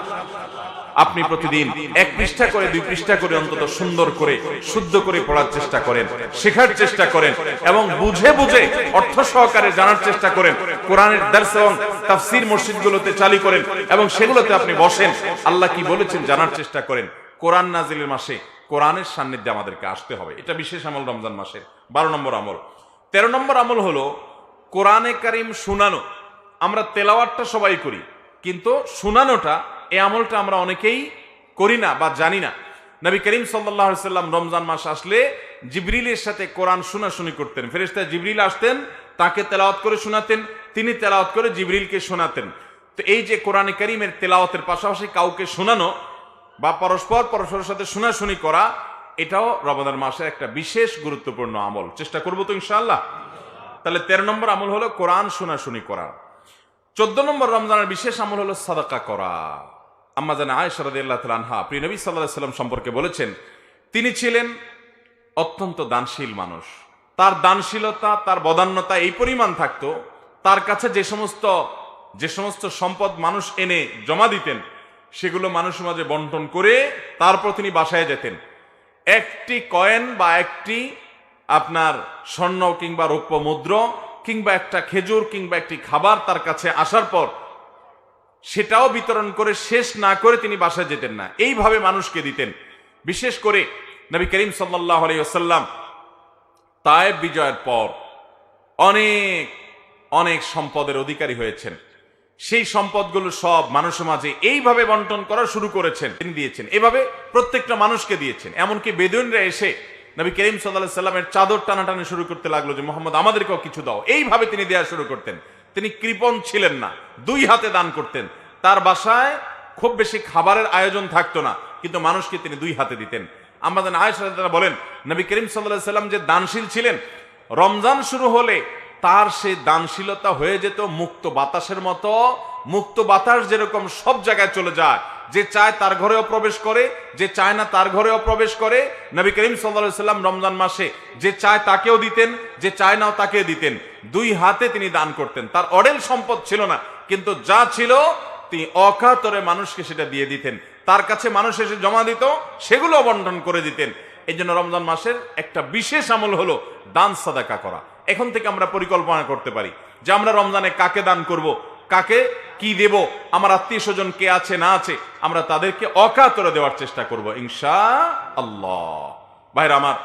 আপনি প্রতিদিন 1 পৃষ্ঠা করে 2 পৃষ্ঠা করে অন্তত সুন্দর করে শুদ্ধ করে পড়ার চেষ্টা করেন, শেখার চেষ্টা করেন এবং বুঝে বুঝে অর্থ সহকারে জানার চেষ্টা করেন। কোরআনের দর্স এবং তাফসীর মসজিদগুলোতে চালু করেন এবং সেগুলোতে আপনি বসেন, আল্লাহ কি বলেছেন জানার চেষ্টা করেন। কোরআন নাজিলের মাসে কোরআনের সান্নিধ্যে আমাদেরকে আসতে হবে, এটা বিশেষ আমল রমজান মাসের। 12 নম্বর আমল। 13 নম্বর আমল হলো কোরআনে কারীম শোনানো। আমরা তেলাওয়াতটা সবাই করি, কিন্তু শোনানোটা, এই আমলটা আমরা অনেকেই করি না বা জানি না। নবী করিম সাল্লাল্লাহু আলাইহি সাল্লাম রমজান মাস আসলে জিবরিলের সাথে কোরআন শোনাশুনি করতেন। ফেরেশতা জিবরিল আসতেন, তাকে তেলাওয়াত করে শোনাতেন, তিনি তেলাওয়াত করে জিবরিলকে শোনাতেন। তো এই যে কোরআনে কারীমের তেলাওয়াতের পাশাপাশি কাউকে শোনানো বা পরস্পরের সাথে শোনাশুনি করা, এটাও রমজান মাসের একটা বিশেষ গুরুত্বপূর্ণ আমল। চেষ্টা করব তো ইনশাআল্লাহ? তাহলে 13 নম্বর আমল হলো কোরআন শোনাশুনি করা। 14 নম্বর রমজানের বিশেষ আমল হলো সাদাকা করা। আম্মা জান আয়েশা রাদিয়াল্লাহু তাআলা আনহা প্রিয় নবী সাল্লাল্লাহু আলাইহি সাল্লাম সম্পর্কে বলেছেন, তিনি ছিলেন অত্যন্ত দানশীল মানুষ। তার দানশীলতা, তার বদান্যতা এই পরিমাণ থাকতো, তার কাছে যে সমস্ত সম্পদ মানুষ এনে জমা দিতেন, সেগুলো মানুষের মাঝে বন্টন করে তারপর তিনি বাসায় যেতেন। একটি কয়েন বা একটি আপনার স্বর্ণ কিংবা রৌপ্য মুদ্র কিংবা একটা খেজুর কিংবা একটি খাবার তার কাছে আসার পর সেটাও বিতরণ করে শেষ না করে তিনি বাসায় যেতেন না, এইভাবে মানুষকে দিতেন। বিশেষ করে নবী করিম সাল্লাল্লাহু আলাইহি ওয়াসাল্লাম তায়েব বিজয়ের পর অনেক অনেক সম্পদের অধিকারী হয়েছেন। সেই সম্পদগুলো সব মানুষের মাঝে এইভাবে বন্টন করা শুরু করেছেন, তিনি দিয়েছেন, এভাবে প্রত্যেকটা মানুষকে দিয়েছেন। এমনকি বেদুইনরা এসে নবী করিম সাল্লাল্লাহু আলাইহি ওয়াসাল্লামের চাদর টানাটানি শুরু করতে লাগলো যে মুহাম্মদ আমাদেরকেও কিছু দাও। এইভাবে তিনি দেয়া শুরু করতেন। তিনি কৃপণ ছিলেন না, 2 হাতে দান করতেন। তার বাসায় খুব বেশি খাবারের আয়োজন থাকতো না, কিন্তু মানুষকে তিনি 2 হাতে দিতেন। আম্মা জান আয়েশা রাদিয়াল্লাহু বলেন, নবী করিম সাল্লাল্লাহু আলাইহি ওয়াসাল্লাম যে দানশীল ছিলেন, রমজান শুরু হলে তার সে দানশীলতা হয়ে যেত মুক্ত বাতাসের মতো। মুক্ত বাতাস যেরকম সব জায়গায় চলে যায়, যে চায় তার ঘরেও প্রবেশ করে, যে চায় না তার ঘরেও প্রবেশ করে। নবী করিম সাল্লাল্লাহু আলাইহি সাল্লাম রমজান মাসে যে চায় তাকেও দিতেন, যে চায় নাও তাকে দিতেন। দুই হাতে তিনি দান করতেন। তার অঢেল সম্পদ ছিল না, কিন্তু যা ছিল তিনি অকাতরে মানুষকে সেটা দিয়ে দিতেন। তার কাছে মানুষ এসে জমা দিত, সেগুলো বন্টন করে দিতেন। এই জন্য রমজান মাসের একটা বিশেষ আমল হলো দান সাদাকা করা। এখন থেকে আমরা পরিকল্পনা করতে পারি যে আমরা রমজানে কাকে দান করব, কাকে কি দেব, আমার আত্মীয় স্বজন কে আছে না আছে, আমরা তাদেরকে অকাতরে দেওয়ার চেষ্টা করব ইনশাআল্লাহ। ভাইরা আমার,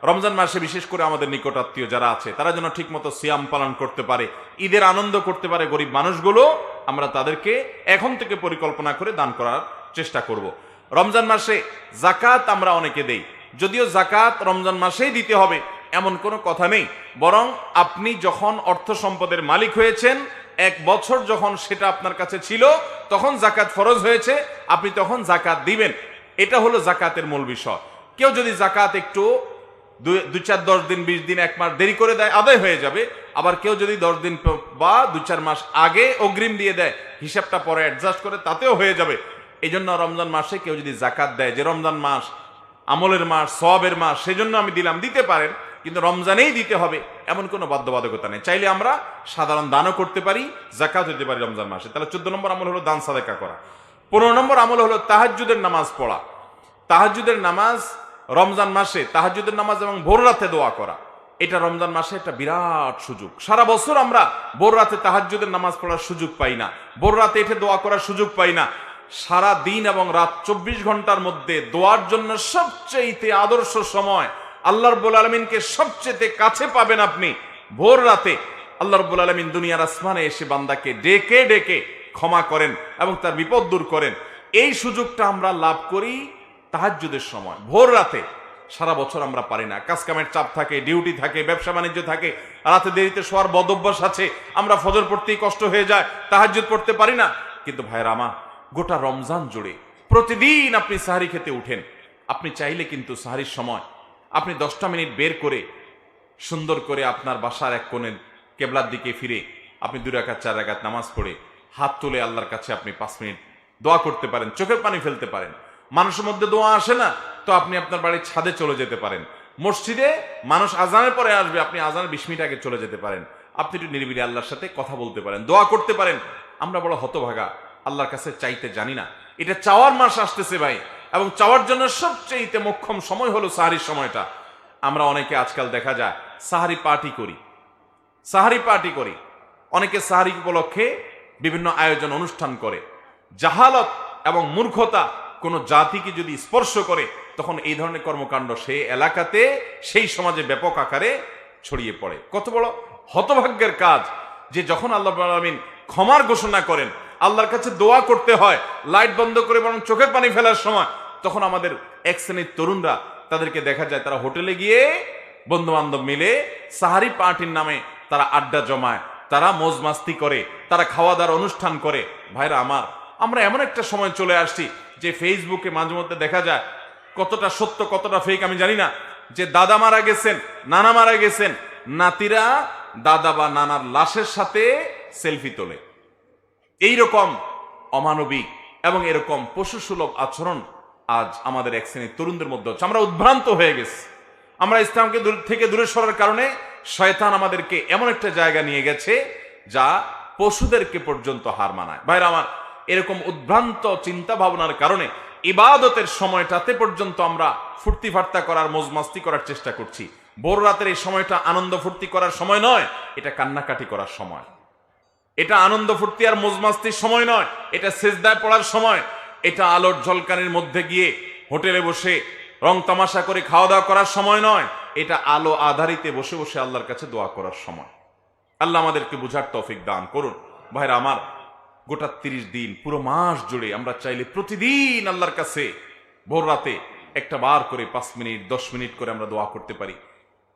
রমজান মাসে বিশেষ করে আমাদের নিকট আত্মীয় যারা আছে তারা যেন ঠিক মতো সিয়াম পালন করতে পারে, ঈদের আনন্দ করতে পারে গরিব মানুষগুলো, আমরা তাদেরকে এখন থেকে পরিকল্পনা করে দান করার চেষ্টা করব। রমজান মাসে যাকাত আমরা অনেকে দেই, যদিও যাকাত রমজান মাসেই দিতে হবে এমন কোনো কথা নেই, বরং আপনি যখন অর্থ সম্পদের মালিক হয়েছেন, এক বছর যখন সেটা আপনার কাছে ছিল তখন যাকাত ফরজ হয়েছে, আপনি তখন যাকাত দিবেন। এটা হলো যাকাতের মূল বিষয়। কেউ যদি যাকাত একটু 2-4 10 দিন 20 দিন 1 মাস দেরি করে দেয়, আদায় হয়ে যাবে। আবার কেউ যদি 10 দিন বা 2-4 মাস আগে অগ্রিম দিয়ে দেয়, হিসাবটা পরে অ্যাডজাস্ট করে, তাতেও হয়ে যাবে। এই জন্য রমজান মাসে কেউ যদি যাকাত দেয়, যে রমজান মাস আমলের মাস, সওয়াবের মাস, সেজন্য আমি দিলাম, দিতে পারেন, কিন্তু রমজানেই দিতে হবে এমন কোনো বাধ্যবাধকতা নেই। চাইলে আমরা সাধারণ দানও করতে পারি, যাকাত দিতে পারি রমজান মাসে। তাহলে 14 নম্বর আমল হলো দান সাদাকা করা। 15 নম্বর আমল হলো তাহাজ্জুদের নামাজ পড়া। তাহাজ্জুদের নামাজ রমজান মাসে, তাহাজ্জুদের নামাজ এবং ভোর রাতে দোয়া করা, এটা রমজান মাসে একটা বিরাট সুযোগ। সারা বছর আমরা ভোর রাতে তাহাজ্জুদের নামাজ পড়ার সুযোগ পাই না, ভোর রাতে এসে দোয়া করার সুযোগ পাই না। সারা দিন এবং রাত 24 ঘন্টার মধ্যে দোয়ার জন্য সবচেয়ে আদর্শ সময়, আল্লাহ রাব্বুল আলামিনকে সবচেয়ে কাছে পাবেন আপনি ভোর রাতে। আল্লাহ রাব্বুল আলামিন দুনিয়ার আসমানে এসে বান্দাকে ডেকে ডেকে ক্ষমা করেন এবং তার বিপদ দূর করেন। এই সুযোগটা আমরা লাভ করি তাহাজ্জুদের সময়, ভোর রাতে। সারা বছর আমরা পারি না, কাজ কামের চাপ থাকে, ডিউটি থাকে, ব্যবসা বাণিজ্য থাকে, রাতে দেরিতে শোয়ার বদ অভ্যাস আছে, আমরা ফজর পড়তেই কষ্ট হয়ে যায়, তাহাজ্জুদ পড়তে পারি না। কিন্তু ভাইরা আমার, গোটা রমজান জুড়ে প্রতিদিন আপনি সাহারি খেতে উঠেন। আপনি চাইলে কিন্তু সাহারির সময় আপনি 10টা মিনিট বের করে সুন্দর করে আপনার বাসার এক কোণে কেবলার দিকে ফিরে আপনি 2 রাকাত 4 রাকাত নামাজ পড়ে হাত তুলে আল্লাহর কাছে আপনি 5 মিনিট দোয়া করতে পারেন, চোখের পানি ফেলতে পারেন। মানুষের মধ্যে দোয়া আসে না তো আপনি আপনার বাড়ির ছাদে চলে যেতে পারেন। মসজিদে মানুষ আজানের পরে আসবে, আপনি আজানের 20 মিনিট আগে চলে যেতে পারেন। আপনি একটু নিরিবিলি আল্লাহর সাথে কথা বলতে পারেন, দোয়া করতে পারেন। আমরা বড় হতভাগা, আল্লাহর কাছে চাইতে জানি না। এটা চাওয়ার মাস আসতেছে ভাই, এবং চাওয়ার জন্য সবচেয়ে মোক্ষম সময় হলো সাহারির সময়টা। আমরা অনেকে আজকাল দেখা যায় সাহারি পার্টি করি, সাহারি পার্টি করি। অনেকে সাহারি উপলক্ষে বিভিন্ন আয়োজন অনুষ্ঠান করে। জাহালত এবং মূর্খতা কোনো জাতিকে যদি স্পর্শ করে, তখন এই ধরনের কর্মকাণ্ড সেই এলাকাতে, সেই সমাজে ব্যাপক আকারে ছড়িয়ে পড়ে। কত বড় হতভাগ্যের কাজ যে যখন আল্লাহ রাব্বুল আলামিন ক্ষমার ঘোষণা করেন, আল্লাহর কাছে দোয়া করতে হয় লাইট বন্ধ করে, বরং চোখের পানি ফেলার সময়, তখন আমাদের এক শ্রেণীর তরুণরা, তাদেরকে দেখা যায় তারা হোটেলে গিয়ে বন্ধু বান্ধব মিলে সাহারি পার্টির নামে তারা আড্ডা জমায়, তারা মौज মাস্তি করে, তারা খাওয়া দাওয়ার অনুষ্ঠান করে। ভাইরা আমার, আমরা এমন একটা সময় চলে আসছি যে ফেসবুকে মাঝে মধ্যে দেখা যায়, কতটা সত্য কতটা ফেক আমি জানি না, যে দাদা মারা গেছেন, নানা মারা গেছেন, নাতিরা দাদা বা নানার লাশের সাথে সেলফি তোলে। এইরকম অমানবিক এবং এরকম পশুসুলভ আচরণ আজ আমাদের এক শ্রেণীর তরুণদের মধ্যে হচ্ছে। আমরা উদ্ভ্রান্ত হয়ে গেছি। আমরা ইসলামকে থেকে দূরে সরার কারণে শয়তান আমাদেরকে এমন একটা জায়গা নিয়ে গেছে যা পশুদেরকে পর্যন্ত হার মানায়। ভাইরা আমার, এরকম উদ্ভ্রান্ত চিন্তা ভাবনার কারণে ইবাদতের সময়টাতে পর্যন্ত আমরা ফুর্তি ফার্তা করার, মौज মাস্তি করার চেষ্টা করছি। ভোর রাতের এই সময়টা আনন্দ ফুর্তি করার সময় নয়, এটা কান্নাকাটি করার সময়। এটা আনন্দ ফুর্তি আর মौज মাস্তির সময় নয়, এটা সেজদায় পড়ার সময়। এটা আলোর ঝলকানির মধ্যে গিয়ে হোটেলে বসে রং তামাশা করে খাওয়া দাওয়া করার সময় নয়, এটা আলো আধারিতে বসে বসে আল্লাহর কাছে দোয়া করার সময়। আল্লাহ আমাদেরকে বুঝার তৌফিক দান করুন। ভাইরা আমার, গোটা 30 দিন পুরো মাস জুড়ে আমরা চাইলে প্রতিদিন আল্লাহর কাছে ভোর রাতে একটা বার করে 5 মিনিট 10 মিনিট করে আমরা দোয়া করতে পারি।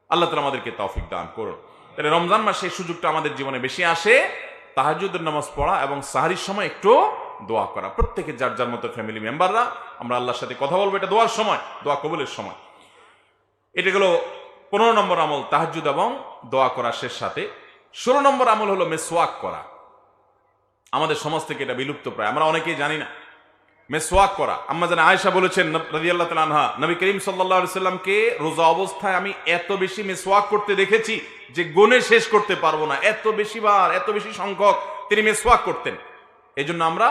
আল্লাহ তাআলা আমাদেরকে তৌফিক দান করুন। তাহলে রমজান মাসে এই সুযোগটা আমাদের জীবনে বেশি আসে, তাহাজ্জুদের নামাজ পড়া এবং সাহারির সময় একটু দোয়া করা। প্রত্যেকে যার যার মতো ফ্যামিলি মেম্বাররা আমরা আল্লাহর সাথে কথা বলবো, এটা দোয়ার সময়, দোয়া কবুলের সময়। এটা গেল 15 নম্বর আমল তাহাজ্জুদ এবং দোয়া করা শেষ সাথে। 16 নম্বর আমল হলো মেসওয়াক করা। আমাদের সমাজ থেকে এটা বিলুপ্ত প্রায়, আমরা অনেকেই জানি না। মেসওয়াক করা, আম্মা জান আয়েশা বলেছেন রাদিয়াল্লাহু তাআলা আনহা, নবী করিম সাল্লাল্লাহু আলাইহি সাল্লামকে রোজা অবস্থায় আমি এত বেশি মেসওয়াক করতে দেখেছি যে গুণে শেষ করতে পারবো না, এত বেশি বার, এত বেশি সংখ্যক তিনি মেসওয়াক করতেন। এই জন্য আমরা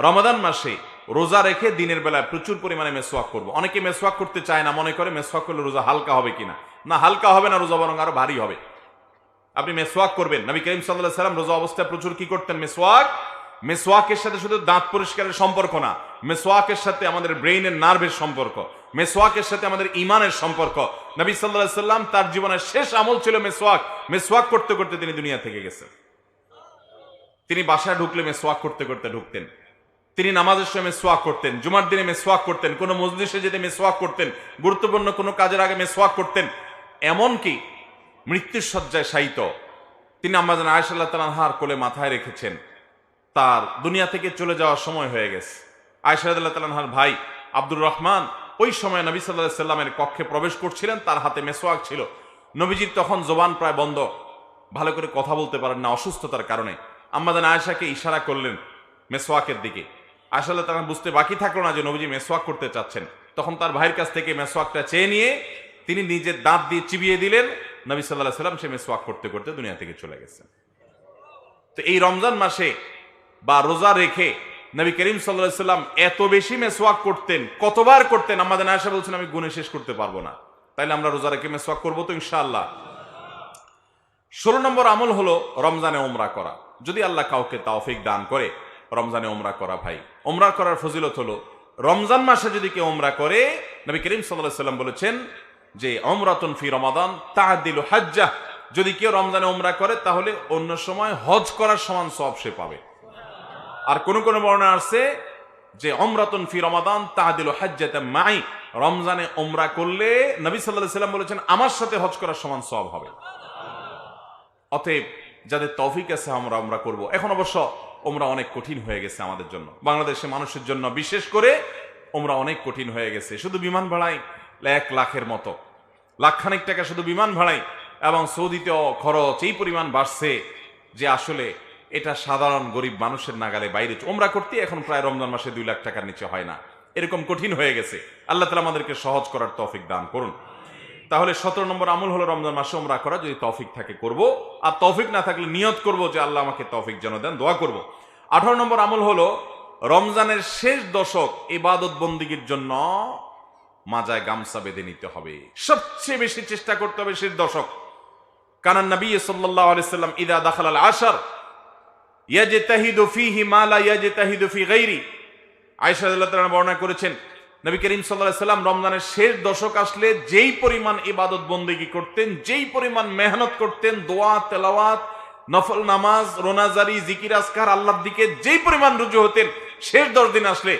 রমাদান মাসে রোজা রেখে দিনের বেলায় প্রচুর পরিমাণে মেসওয়াক করব। অনেকে মেসওয়াক করতে চায় না, মনে করে মেসওয়াক করলে রোজা হালকা হবে কিনা। না, হালকা হবে না, রোজা বরং আরো ভারী হবে। আপনি মেসওয়াক করবেন। নবী করিম সাল্লাল্লাহু আলাইহি সাল্লাম রোজা অবস্থায় প্রচুর কি করতেন? মেসওয়াক। মেসওয়াকের সাথে শুধু দাঁত পরিষ্কারের সম্পর্ক না, মেসওয়াকের সাথে আমাদের ব্রেইনের নার্ভের সম্পর্ক, মেসওয়াকের সাথে আমাদের ইমানের সম্পর্ক। নবী সাল্লাল্লাহু আলাইহি সাল্লাম তার জীবনের শেষ আমল ছিল মেসওয়াক। মেসওয়াক করতে করতে তিনি দুনিয়া থেকে গেছেন। তিনি বাসায় ঢুকলে মেসওয়াক করতে করতে ঢুকতেন। তিনি নামাজের সময় মেসওয়াক করতেন, জুমার দিনে মেসওয়াক করতেন, কোনো মজলিসে যেতে মেসওয়াক করতেন, গুরুত্বপূর্ণ কোনো কাজের আগে মেসওয়াক করতেন। এমনকি মৃত্যুর শয্যায় শায়িত তিনি আম্মা জান আয়েশা রাদিয়াল্লাহু তাআলা আনহার কোলে মাথায় রেখেছেন। তার দুনিয়া থেকে চলে যাওয়ার সময় হয়ে গেছে। আয়েশা রাদিয়াল্লাহু তাআলা আনহার ভাই আব্দুর রহমান ওই সময় নবী সাল্লাল্লাহু আলাইহি সাল্লামের কক্ষে প্রবেশ করছিলেন, তার হাতে মেসওয়াক ছিল। নবীজির তখন জবান প্রায় বন্ধ, ভালো করে কথা বলতে পারেন না অসুস্থতার কারণে। আম্মা জান আয়েশাকে ইশারা করলেন মেসওয়াকের দিকে। আয়েশা রাদিয়াল্লাহু তাআলা বুঝতে বাকি থাকলো না যে নবীজি মেসওয়াক করতে চাচ্ছেন। তখন তার ভাইয়ের কাছ থেকে মেসওয়াকটা চেয়ে নিয়ে তিনি নিজের দাঁত দিয়ে চিবিয়ে দিলেন। নবী সাল্লাল্লাহু আলাইহি সাল্লাম সে মেসওয়াক করতে করতে দুনিয়া থেকে চলে গেছেন। তো এই রমজান মাসে বা রোজা রেখে নবী করিম সাল্লাল্লাহু আলাইহি সাল্লাম এত বেশি মেসওয়াক করতেন, কতবার করতেন আম্মা জান আয়েশা বলছেন আমি গুণে শেষ করতে পারবো না। তাইলে আমরা রোজা রেখে মেসওয়াক করবো তো ইনশাআল্লাহ। 16 নম্বর আমল হলো রমজানে উমরা করা। যদি আল্লাহ কাউকে তৌফিক দান করে রমজানে উমরা করা, ভাই উমরা করার ফজিলত হলো রমজান মাসে যদি কেউ উমরা করে, নবী করিম সাল্লাল্লাহু আলাইহি সাল্লাম বলেছেন যে উমরাতুন ফি রমাদান তা'দিলু হাজ্জাহ, যদি কেউ রমজানে উমরা করে তাহলে অন্য সময় হজ করার সমান সওয়াব সে পাবে। আর কোন কোন বর্ণনা আছে যে উমরাতুন ফি রমাদান তা'দিলু হাজ্জাতাম মাই, রমজানে উমরা করলে নবী সাল্লাল্লাহু আলাইহি সাল্লাম বলেছেন আমার সাথে হজ করার সমান সওয়াব হবে। অতএব যাদের তৌফিক আছে আমরা উমরা করব। এখন অবশ্য উমরা অনেক কঠিন হয়ে গেছে আমাদের জন্য, বাংলাদেশের মানুষের জন্য বিশেষ করে উমরা অনেক কঠিন হয়ে গেছে। শুধু বিমান ভাড়াই 1 লাখের মতো, লাখখানেক টাকা শুধু বিমান ভাড়াই, এবং সৌদিতেও খরচ এই পরিমাণ বাড়ছে যে আসলে এটা সাধারণ গরিব মানুষের নাগালে বাইরে। উমরা করতে এখন প্রায় রমজান মাসে 2 লাখ টাকার নিচে হয় না, এরকম কঠিন হয়ে গেছে। আল্লাহ তাআলা আমাদেরকে সহজ করার তৌফিক দান করুন। তাহলে 17 নম্বর আমল হলো রমজান মাসে উমরা করা। যদি তৌফিক থাকে করব, আর তৌফিক না থাকলে নিয়ত করব যে আল্লাহ আমাকে তৌফিক যেন দেন, দোয়া করব। 18 নম্বর আমল হলো রমজানের শেষ দশক ইবাদত বন্দেগীর জন্য মাজায় গামছা বেঁধে নিতে হবে। সবচেয়ে বেশি চেষ্টা করতে হবে শেষ দশক। কানান নবী সাল্লাল্লাহু আলাইহি সাল্লাম ইদা দাখালাল আশর ইয়াজতাহিদু ফীহি মা লা ইয়াজতাহিদু ফী গায়রি। আয়েশা রাদিয়াল্লাহু তাআলা বর্ণনা করেছেন নবী করিম সাল্লাল্লাহু আলাইহি সাল্লাম রমজানের শেষ দশক আসলে যেই পরিমাণ ইবাদত বন্দেগী করতেন, যেই পরিমাণ মেহনত করতেন, দোয়া তেলাওয়াত, নফল নামাজ, রোনাজারি, জিকির আজকার, আল্লাহর দিকে যেই পরিমাণ রুজু হতেন, শেষ 10 দিন আসলে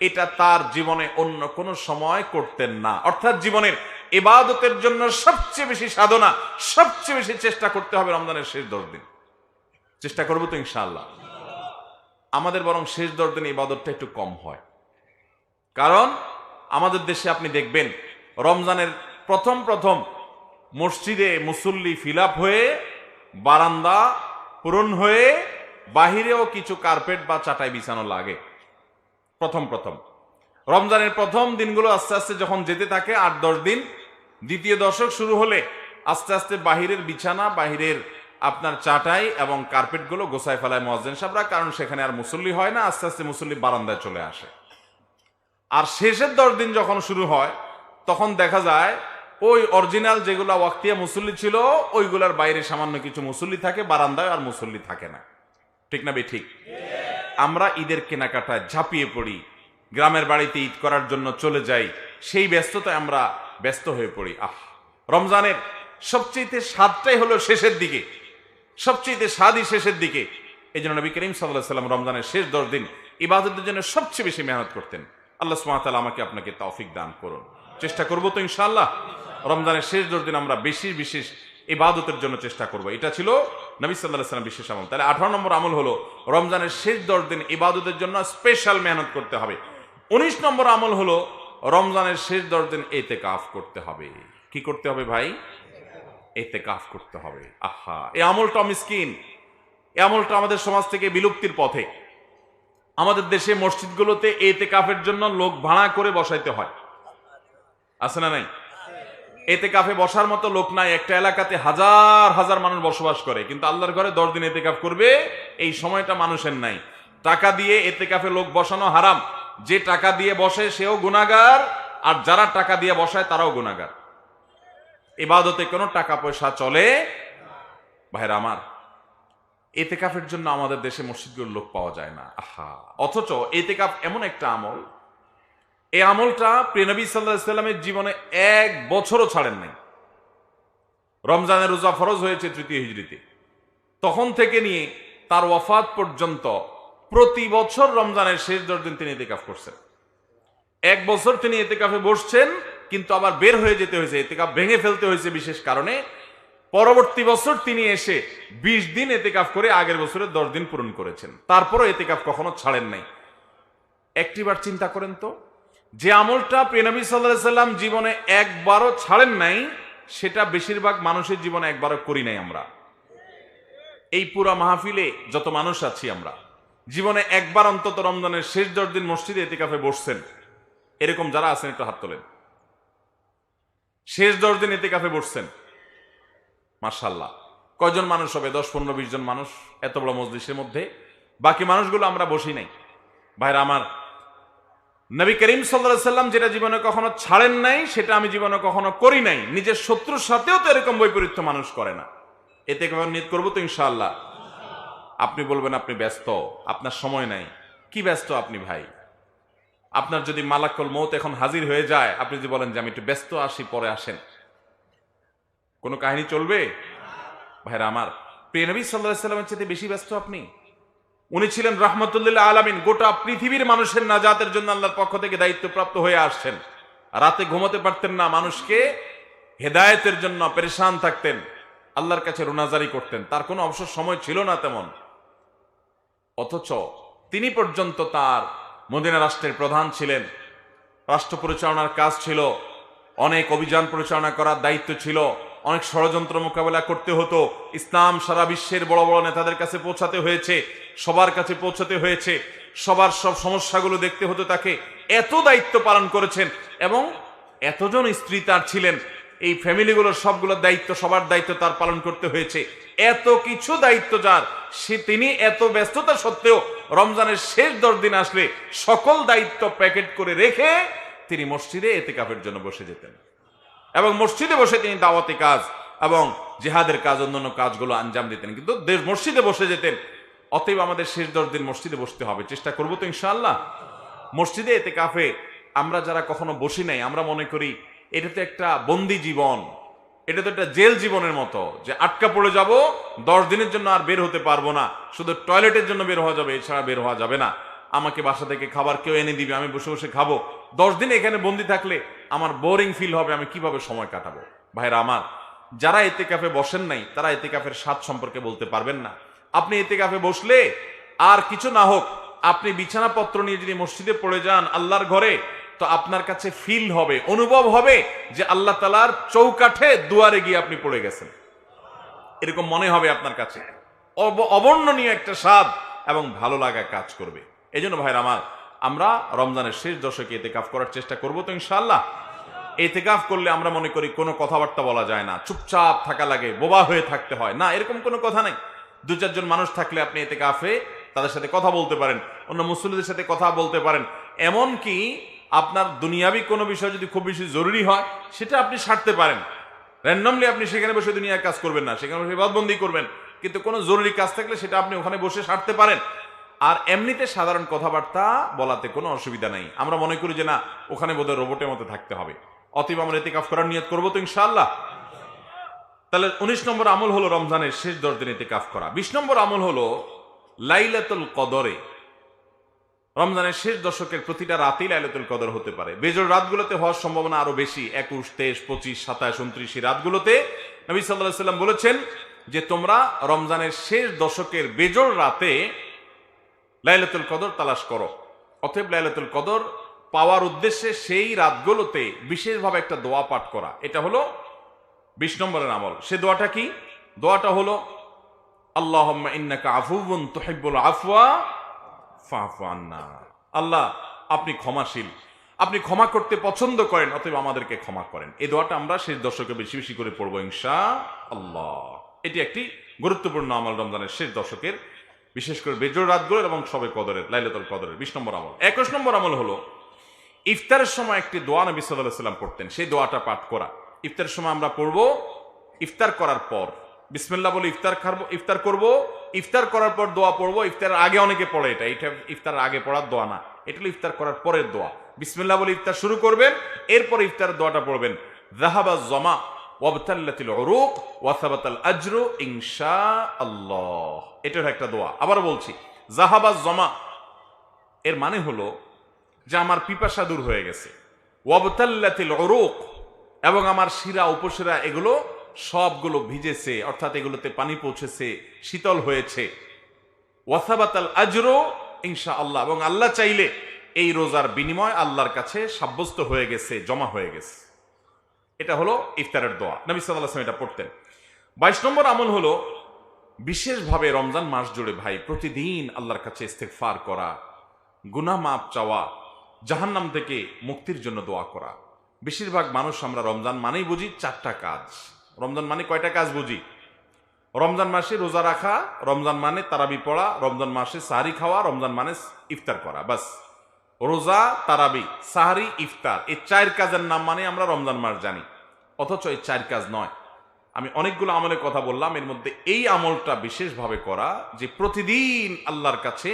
এটা তার জীবনে অন্য কোনো সময় করতেন না। অর্থাৎ জীবনের ইবাদতের জন্য সবচেয়ে বেশি সাধনা, সবচেয়ে বেশি চেষ্টা করতে হবে রমজানের শেষ 10 দিন। চেষ্টা করবো তো ইনশাআল্লাহ। আমাদের বরং শেষ 10 দিন ইবাদতটা একটু কম হয়, কারণ আমাদের দেশে আপনি দেখবেন রমজানের প্রথম মসজিদে মুসল্লি ফিল আপ হয়ে, বারান্দা পূরণ হয়ে, বাহিরেও কিছু কার্পেট বা চাটাই বিছানো লাগে প্রথম রমজানের প্রথম দিনগুলো। আস্তে আস্তে যখন যেতে থাকে 8-10 দিন, দ্বিতীয় দশক শুরু হলে আস্তে আস্তে বাহিরের বিছানা, বাহিরের আপনার চাটাই এবং কার্পেটগুলো গোছায় ফেলায় মুয়াজ্জিন সাহেবরা, কারণ সেখানে আর মুসল্লি হয় না। আস্তে আস্তে মুসল্লি বারান্দায় চলে আসে। আর শেষের 10 দিন যখন শুরু হয় তখন দেখা যায় ওই অরিজিনাল যেগুলা ওয়াক্তিয়া মুসল্লি ছিল ওইগুলার বাইরে সামান্য কিছু মুসল্লি থাকে, বারান্দায় আর মুসল্লি থাকে না। ঠিক না ঠিক? আমরা ঈদের কেনাকাটায় ঝাঁপিয়ে পড়ি, গ্রামের বাড়িতে ঈদ করার জন্য চলে যাই, সেই ব্যস্ততায় আমরা ব্যস্ত হয়ে পড়ি। রমজানের সবচেয়ে স্বাদটাই হলো শেষের দিকে, সবচেয়ে স্বাদই শেষের দিকে। এই জন্য নবী করিম সাল্লাল্লাহু আলাইহি সাল্লাম রমজানের শেষ 10 দিন ইবাদতের জন্য সবচেয়ে বেশি মেহনত করতেন। আল্লাহ সুবহানাহু ওয়া তাআলা আমাকে আপনাকে তৌফিক দান করুন। চেষ্টা করব তো ইনশাআল্লাহ রমজানের শেষ 10 দিন আমরা বিশেষ ইবাদতের জন্য চেষ্টা করব। এটা ছিল নবী সাল্লাল্লাহু আলাইহি সাল্লাম বিশেষ আমল। তাহলে 18 নম্বর আমল হলো রমজানের শেষ 10 দিন ইবাদতের জন্য স্পেশাল মেহনত করতে হবে। 19 নম্বর আমল হলো রমজানের শেষ 10 দিন ইতিকাফ করতে হবে। কি করতে হবে ভাই? ইতিকাফ করতে হবে। আহা, এই আমলটা মিসকিন, এই আমলটা আমাদের সমাজ থেকে বিলুপ্তির পথে। আমাদের দেশে মসজিদগুলোতে ইতিকাফের জন্য লোক ভাড়া করে বসাইতে হয়, আছে না নাই? ইতিকাফে বসার মতো লোক নাই। একটা এলাকাতে হাজার হাজার মানুষ বসবাস করে, কিন্তু আল্লাহর ঘরে 10 দিন ইতিকাফ করবে এই সময়টা মানুষের নাই। টাকা দিয়ে ইতিকাফে লোক বসানো হারাম। যে টাকা দিয়ে বসে সেও গুনাহগার, আর যারা টাকা দিয়ে বসায় তারাও গুনাহগার। ইবাদতে কোনো টাকা পয়সা চলে ভাইরা আমার। ইতিকাফের জন্য আমাদের দেশে মসজিদগুলোর লোক পাওয়া যায় না। আহা, অথচ ইতিকাফ এমন একটা আমল, এই আমলটা প্রিয় নবী সাল্লাল্লাহু আলাইহি ওয়াসাল্লামের জীবনে 1 বছরও ছাড়েন নাই। রমজানের রোজা ফরজ হয়েছে 3য় হিজরিতে, তখন থেকে নিয়ে তার ওয়াফাত পর্যন্ত প্রতি বছর রমজানের শেষ 10 দিন তিনি ইতিকাফ করছেন। 1 বছর তিনি ইতিকাফে বসছেন, কিন্তু আবার বের হয়ে যেতে হয়েছে, ইতিকাফ ভেঙে ফেলতে হয়েছে বিশেষ কারণে। পরবর্তী বছর তিনি এসে 20 দিন ইতিকাফ করে আগের বছরের 10 দিন পূরণ করেছেন। তারপরও ইতিকাফ কখনো ছাড়েন নাই। একটিবার চিন্তা করেন তো, যে আমলটা প্রিয় নবী সাল্লাল্লাহু আলাইহি ওয়াসাল্লাম জীবনে একবারও ছাড়েন নাই, সেটা বেশিরভাগ মানুষের জীবনে একবারও করি নাই আমরা। এই পুরা মাহফিলে যত মানুষ আছি আমরা, জীবনে একবার অন্তত রমজানের শেষ 10 দিন মসজিদে ইতিকাফে বসছেন এরকম যারা আছেন একটু হাত তোলেন। শেষ 10 দিন ইতিকাফে বসছেন, মাশাআল্লাহ। কয়জন মানুষ হবে? 10, 15, 20 জন মানুষ এত বড় মজলিসের মধ্যে। বাকি মানুষগুলো আমরা বসি নাই। ভাইরা আমার, নবী করিম সাল্লাল্লাহু আলাইহি ওয়াসাল্লাম যেটা জীবনে কখনো ছাড়েন নাই, সেটা আমি জীবনে কখনো করি নাই। নিজের শত্রুর সাথেও তো এরকম বৈপরীত্য মানুষ করে না। এতে কেমন নিয়ত করবো তো ইনশাআল্লাহ। আপনি বলবেন আপনি ব্যস্ত, আপনার সময় নাই। কি ব্যস্ত আপনি ভাই? আপনার যদি মালাকুল মউত এখন হাজির হয়ে যায়, আপনি যদি বলেন যে আমি একটু ব্যস্ত, আসি পরে আসেন, কোনো কাহিনী চলবে? ভাইরা আমার, প্রিয় নবী সাল্লাল্লাহু আলাইহি ওয়াসাল্লামের চেয়ে বেশি ব্যস্ত আপনি। উনি ছিলেন রাহমাতুল আলামিন, গোটা পৃথিবীর মানুষের নাজাতের জন্য আল্লাহর পক্ষ থেকে দায়িত্বপ্রাপ্ত হয়ে আসছেন। রাতে ঘুমাতে পারতেন না, মানুষকে হেদায়েতের জন্য পেরেশান থাকতেন, আল্লাহর কাছে রোনাজারি করতেন, তার কোনো অবসর সময় ছিল না তেমন। অথচ তিনি পর্যন্ত তার মদিনা রাষ্ট্রের প্রধান ছিলেন, রাষ্ট্র পরিচালনার কাজ ছিল, অনেক অভিযান পরিচালনা করার দায়িত্ব ছিল, অনেক ষড়যন্ত্র মোকাবেলা করতে হতো। ইসলাম সারা বিশ্বের বড় বড় নেতাদের কাছে পৌঁছাতে হয়েছে, সবার কাছে পৌঁছাতে হয়েছে, সবার সব সমস্যাগুলো দেখতে হতো তাকে। এত দায়িত্ব পালন করেছেন, এবং এতজন স্ত্রী তার ছিলেন, এই ফ্যামিলিগুলোর সবগুলোর দায়িত্ব, সবার দায়িত্ব তার পালন করতে হয়েছে। এত কিছু দায়িত্ব যার, তিনি এত ব্যস্ততা সত্ত্বেও রমজানের শেষ 10 দিন আসলে সকল দায়িত্ব প্যাকেট করে রেখে তিনি মসজিদে ইতিকাফের জন্য বসে যেতেন, এবং মসজিদে বসে তিনি দাওয়াতি কাজ এবং জিহাদের কাজ, অন্যান্য কাজগুলো আঞ্জাম দিতেন, কিন্তু মসজিদে বসে যেতেন। অতএব আমাদের শেষ 10 দিন মসজিদে বসতে হবে, চেষ্টা করবো তো ইনশাআল্লাহ। মসজিদে ইতিকাফে আমরা যারা কখনো বসি নাই, আমরা মনে করি এটা তো একটা বন্দি জীবন, এটা তো একটা জেল জীবনের মতো, যে আটকা পড়ে যাব, 10 দিনের জন্য আর বের হতে পারবো না, শুধু টয়লেটের জন্য বের হওয়া যাবে, এছাড়া বের হওয়া যাবে না। আমাকে বাসা থেকে খাবার কেউ এনে দিবে, আমি বসে বসে খাবো। 10 দিন এখানে বন্দি থাকলে আমার বোরিং ফিল হবে, আমি কিভাবে সময় কাটাবো? ভাইরা আমার, যারা ইতিকাফে বসেন নাই তারা ইতিকাফের স্বাদ সম্পর্কে বলতে পারবেন না। আপনি ইতিকাফে বসলে আর কিছু না হোক, আপনি বিছানাপত্র নিয়ে যদি মসজিদে পড়ে যান আল্লাহর ঘরে, তো আপনার কাছে ফিল হবে, অনুভব হবে যে আল্লাহ তাআলার চৌকাঠে দুয়ারে গিয়ে আপনি পড়ে গেছেন, এরকম মনে হবে আপনার কাছে। অবর্ণনীয় একটা স্বাদ এবং ভালো লাগা কাজ করবে। এই জন্য ভাইরা আমার, আমরা রমজানের শেষ দশকে ইতিকাফ করার চেষ্টা করবো তো ইনশাআল্লাহ। ইতিকাফ করলে আমরা মনে করি কোনো কথাবার্তা বলা যায় না, চুপচাপ থাকা লাগে, বোবা হয়ে থাকতে হয় না, এরকম কোনো কথা নেই। 2-4 জন মানুষ থাকলে আপনি ইতিকাফে তাদের সাথে কথা বলতে পারেন, অন্য মুসল্লিদের সাথে কথা বলতে পারেন। এমনকি আপনার দুনিয়াবি কোনো বিষয় যদি খুব বেশি জরুরি হয়, সেটা আপনি সারতে পারেন। র্যান্ডমলি আপনি সেখানে বসে দুনিয়ার কাজ করবেন না, সেখানে বসে ইবাদতবন্দি করবেন, কিন্তু কোনো জরুরি কাজ থাকলে সেটা আপনি ওখানে বসে সারতে পারেন। আর এমনিতে সাধারণ কথাবার্তা বলাতে কোনো অসুবিধা নেই। আমরা মনে করি যে না, ওখানে বোধহয় রোবটের মতো থাকতে হবে। অতএব আমরা ইতিকাফ করার নিয়ত করবো তো ইনশাআল্লাহ। তাহলে 19 নম্বর আমল হলো রমজানের শেষ 10 দিন ইতিকাফ করা। 20 নম্বর আমল হলো লাইলাতুল কদরে। রমজানের শেষ দশকের প্রতিটা রাতেই লাইলাতুল কদর হতে পারে। বেজোড় রাতগুলোতে হওয়ার সম্ভাবনা আরো বেশি, 21, 23, 25, 27, 29 রাতগুলোতে নবী সাল্লাল্লাহু আলাইহি ওয়াসাল্লাম বলেছেন যে তোমরা রমজানের শেষ দশকের বেজোড় রাতে লাইলাতুল কদর তালাশ করো। অতএব লাইলাতুল কদর পাওয়ার উদ্দেশ্যে সেই রাতগুলোতে বিশেষভাবে একটা দোয়া পাঠ করা, এটা হলো 20 নম্বরের আমল। সে দোয়াটা কি? দোয়াটা হলো আল্লাহুম্মা ইন্নাকা আফুউন তুহিব্বুল আফওয়া ফাফু আন্না। আল্লাহ, আপনি ক্ষমাশীল, আপনি ক্ষমা করতে পছন্দ করেন, অতএব আমাদেরকে ক্ষমা করেন। এই দোয়াটা আমরা শেষ দশকে বেশি বেশি করে পড়বো ইনশাআল্লাহ। এটি একটি গুরুত্বপূর্ণ আমল রমজানের শেষ দশকের, বিশেষ করে বেজোড় রাতগুলোর এবং শবে কদরের, লাইলাতুল কদরের 20 নম্বর আমল। 21 নম্বর আমল হলো ইফতারের সময় একটি দোয়া নবী সাল্লাল্লাহু আলাইহি ওয়াসাল্লাম পড়তেন, সেই দোয়াটা পাঠ করা। ইফতারের সময় আমরা পড়বো, ইফতার করার পর বিসমিল্লাহ বলে ইফতার করব, ইফতার করার পর দোয়া পড়বো। ইফতারের আগে অনেকে পড়ে, এটা ইফতারের আগে পড়ার দোয়া না, এটা হলো ইফতার করার পরের দোয়া। বিসমিল্লাহ বলে ইফতার শুরু করবেন, এরপর ইফতারের দোয়াটা পড়বেন, যাহাবাজ জামা ওয়াবতাল্লাতিল উরুক ওয়া সাবাতাল আজরু ইনশাআল্লাহ। এটার একটা দোয়া। আবার বলছি, যাহাবাজ জামা এর মানে হলো যে আমার পিপাসা দূর হয়ে গেছে, ওয়াবতাল্লাতিল উরুক এবং আমার শিরা উপশিরা এগুলো সবগুলো ভিজেছে, অর্থাৎ এগুলোতে পানি পৌঁছেছে, শীতল হয়েছে, ওয়া সাবাতাল আজরু ইনশাআল্লাহ, এবং আল্লাহ চাইলে এই রোজার বিনিময় আল্লাহর কাছে সাব্যস্ত হয়ে গেছে, জমা হয়ে গেছে। এটা হলো ইফতারের দোয়া, নবী সাল্লাল্লাহু আলাইহি ওয়াসাল্লাম এটা পড়তেন। 22 নম্বর আমল হলো বিশেষভাবে রমজান মাস জুড়ে ভাই প্রতিদিন আল্লাহর কাছে ইস্তেগফার করা, গুনাহ মাফ চাওয়া, জাহান্নাম থেকে মুক্তির জন্য দোয়া করা। বেশিরভাগ মানুষ আমরা রমজান মানেই বুঝি 4টা কাজ। রমজান মানে কয়টা কাজ বুঝি? রমজান মাসে রোজা রাখা, রমজান মানে তারাবি পড়া, রমজান মাসে সাহারি খাওয়া, রমজান মানে ইফতার করা, বাস। রোজা, তারাবি, সাহারি, ইফতার, এই 4 কাজের নাম মানে আমরা রমজান মাস জানি, অথচ এই 4 কাজ নয়। আমি অনেকগুলো আমলের কথা বললাম, এর মধ্যে এই আমলটা বিশেষভাবে করা, যে প্রতিদিন আল্লাহর কাছে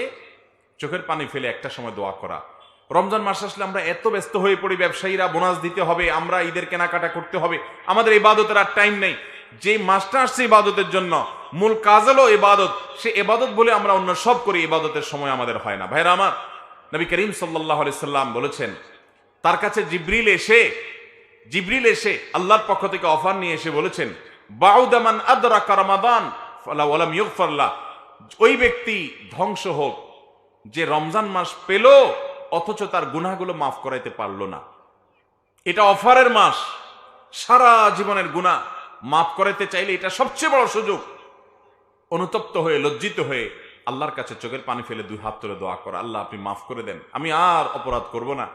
চোখের পানি ফেলে একটা সময় দোয়া করা। রমজান মাস আসলে আমরা এত ব্যস্ত হয়ে পড়ি, ব্যবসায়ীরা বোনাস দিতে হবে, আমরা ঈদের কেনাকাটা করতে হবে, আমাদের ইবাদতের আর টাইম নেই। যে মাসটা আসছে ইবাদতের জন্য, মূল কাজ হলো ইবাদত, সে ইবাদত বলে আমরা অন্য সব করি, ইবাদতের সময় আমাদের হয় না। ভাইরা আমার, নবী করিম সাল্লাল্লাহু আলাইহি সাল্লাম বলেছেন, তার কাছে জিবরিল এসে আল্লাহর পক্ষ থেকে অফার নিয়ে এসে বলেছেন, বাউদা মান আদরাকা রমাদান ফালা ওয়ালাম ইগফার লা, ওই ব্যক্তি ধ্বংস হোক যে রমজান মাস পেল অথচ তার গুনাহগুলো মাফ করাইতে পারলো না। এটা অফারের মাস, সারা জীবনের গুনাহ মাফ করাইতে চাইলে এটা সবচেয়ে বড় সুযোগ। অনুতপ্ত হয়ে, লজ্জিত হয়ে আল্লাহর কাছে চোখের পানি ফেলে 2 হাত তুলে দোয়া করা, আল্লাহ আপনি মাফ করে দেন, আমি আর অপরাধ করব না,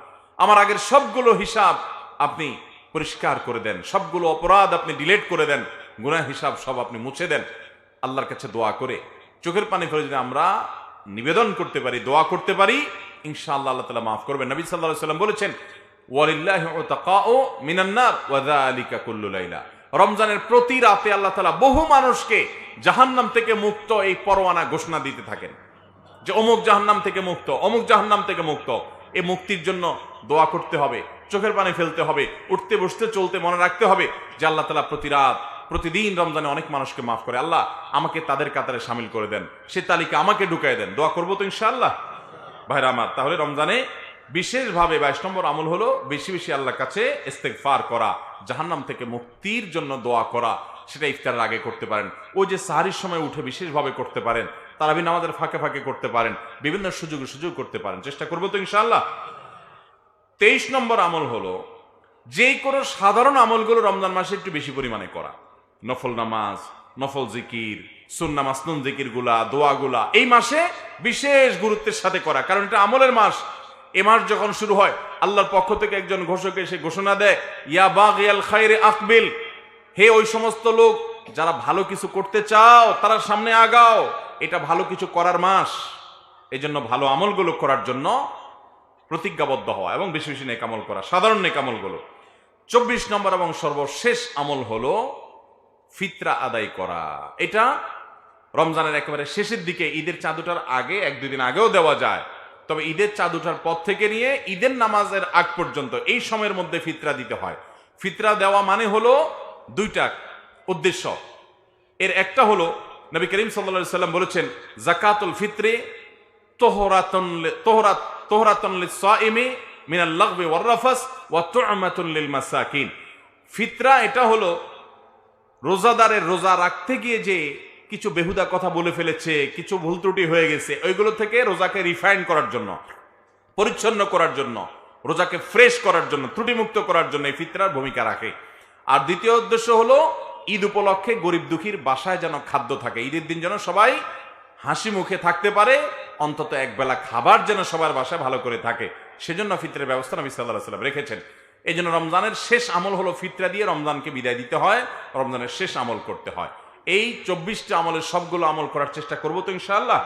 আমার আগের সবগুলো হিসাব আপনি পরিষ্কার করে দেন, সবগুলো অপরাধ আপনি ডিলিট করে দেন, গুনাহ হিসাব সব আপনি মুছে দেন। আল্লাহর কাছে দোয়া করে চোখের পানি ফেলে যদি আমরা নিবেদন করতে পারি, দোয়া করতে পারি, ইনশাআল্লাহ আল্লাহ তাআলা মাফ করবেন। নবী সাল্লাল্লাহু আলাইহি ওয়াসাল্লাম বলেছেন, ওয়ালিল্লাহি উতাকাউ মিনান নার ওয়া যালিকা কুল্লু লাইলা, রমজানের প্রতি রাতে আল্লাহ তাআলা বহু মানুষকে জাহান্নাম থেকে মুক্ত এই পরওয়ানা ঘোষণা দিতে থাকেন, যে অমুক জাহান্নাম থেকে মুক্ত, অমুক জাহান্নাম থেকে মুক্ত। এই মুক্তির জন্য দোয়া করতে হবে, চোখের পানি ফেলতে হবে, উঠতে বসতে চলতে মনে রাখতে হবে যে আল্লাহ তাআলা প্রতি রাত প্রতিদিন রমজানে অনেক মানুষকে মাফ করে, আল্লাহ আমাকে তাদের কাতারে শামিল করে দেন, সে তালিকা আমাকে ঢুকাই দেন। দোয়া করবো তো ইনশাআল্লাহ। ভাইরা আমার, তাহলে রমজানে বিশেষভাবে 22 নম্বর আমল হলো বেশি বেশি আল্লাহর কাছে ইস্তেগফার করা, জাহান্নাম থেকে মুক্তির জন্য দোয়া করা। সেটা ইফতারের আগে করতে পারেন, ওই যে সাহারির সময় উঠে বিশেষভাবে করতে পারেন, তারাবি নামাজের ফাঁকে ফাঁকে করতে পারেন, বিভিন্ন সুযোগ করতে পারেন। চেষ্টা করবো তো ইনশাআল্লাহ। 23 নম্বর আমল হলো যে কোনো সাধারণ আমলগুলো রমজান মাসে একটু বেশি পরিমাণে করা, নফল নামাজ, নফল জিকির, সুন্নাহ মাসনুন জিকির গুলা, দোয়াগুলা এই মাসে বিশেষ গুরুত্বের সাথে করা, কারণ এটা আমলের মাস। এ মাস যখন শুরু হয়, আল্লাহর পক্ষ থেকে একজন ঘোষক এসে ঘোষণা দেয়, ইয়া বাগিয়াল খায়রে আকবিল, হে ওই সমস্ত লোক যারা ভালো কিছু করতে চাও তারা সামনে আগাও, এটা ভালো কিছু করার মাস। এই জন্য ভালো আমলগুলো করার জন্য প্রতিজ্ঞাবদ্ধ হওয়া এবং বেশি বেশি নেক আমল করা, সাধারণ নেক আমলগুলো। 24 নম্বর এবং সর্বশেষ আমল হলো ফিতরা আদায় করা। এটা রমজানের একেবারে শেষের দিকে, ঈদের চাঁদ ওঠার আগে 1-2 দিন আগেও দেওয়া যায়, তবে ঈদের চাঁদ ওঠার পর থেকে নিয়ে ঈদের নামাজের আগ পর্যন্ত এই সময়ের মধ্যে ফিতরা দিতে হয়। ফিতরা দেওয়া মানে হলো 2টা উদ্দেশ্য। এর একটা হলো নবী করিম সাল্লাল্লাহু আলাইহি সাল্লাম বলেছেন, যাকাতুল ফিত্রে তোহরাতুন লিস-সাইমি মিনাল লাগবি ওয়ার রাফাস ওয়া তু'মাতুন লিল মাসাকিন। ফিতরা এটা হলো রোজাদারের রোজা রাখতে গিয়ে যে কিছু বেহুদা কথা বলে ফেলেছে, কিছু ভুল ত্রুটি হয়ে গেছে, ওইগুলো থেকে রোজাকে রিফাইন করার জন্য, পরিচ্ছন্ন করার জন্য, রোজাকে ফ্রেশ করার জন্য, ত্রুটিমুক্ত করার জন্য এই ফিতরার ভূমিকা রাখে। আর দ্বিতীয় উদ্দেশ্য হলো ঈদ উপলক্ষে গরিব দুঃখীর বাসায় যেন খাদ্য থাকে, ঈদের দিন যেন সবাই হাসি মুখে থাকতে পারে, অন্তত একবেলা খাবার যেন সবার বাসায় ভালো করে থাকে, সেজন্য ফিতরের ব্যবস্থা নবী সাল্লাল্লাহু আলাইহি ওয়াসাল্লাম রেখেছেন। এই জন্য রমজানের শেষ আমল হলো ফিতরা দিয়ে রমজানকে বিদায় দিতে হয়, রমজানের শেষ আমল করতে হয়। এই 24টা আমলের সবগুলো আমল করার চেষ্টা করবো তো ইনশাআল্লাহ।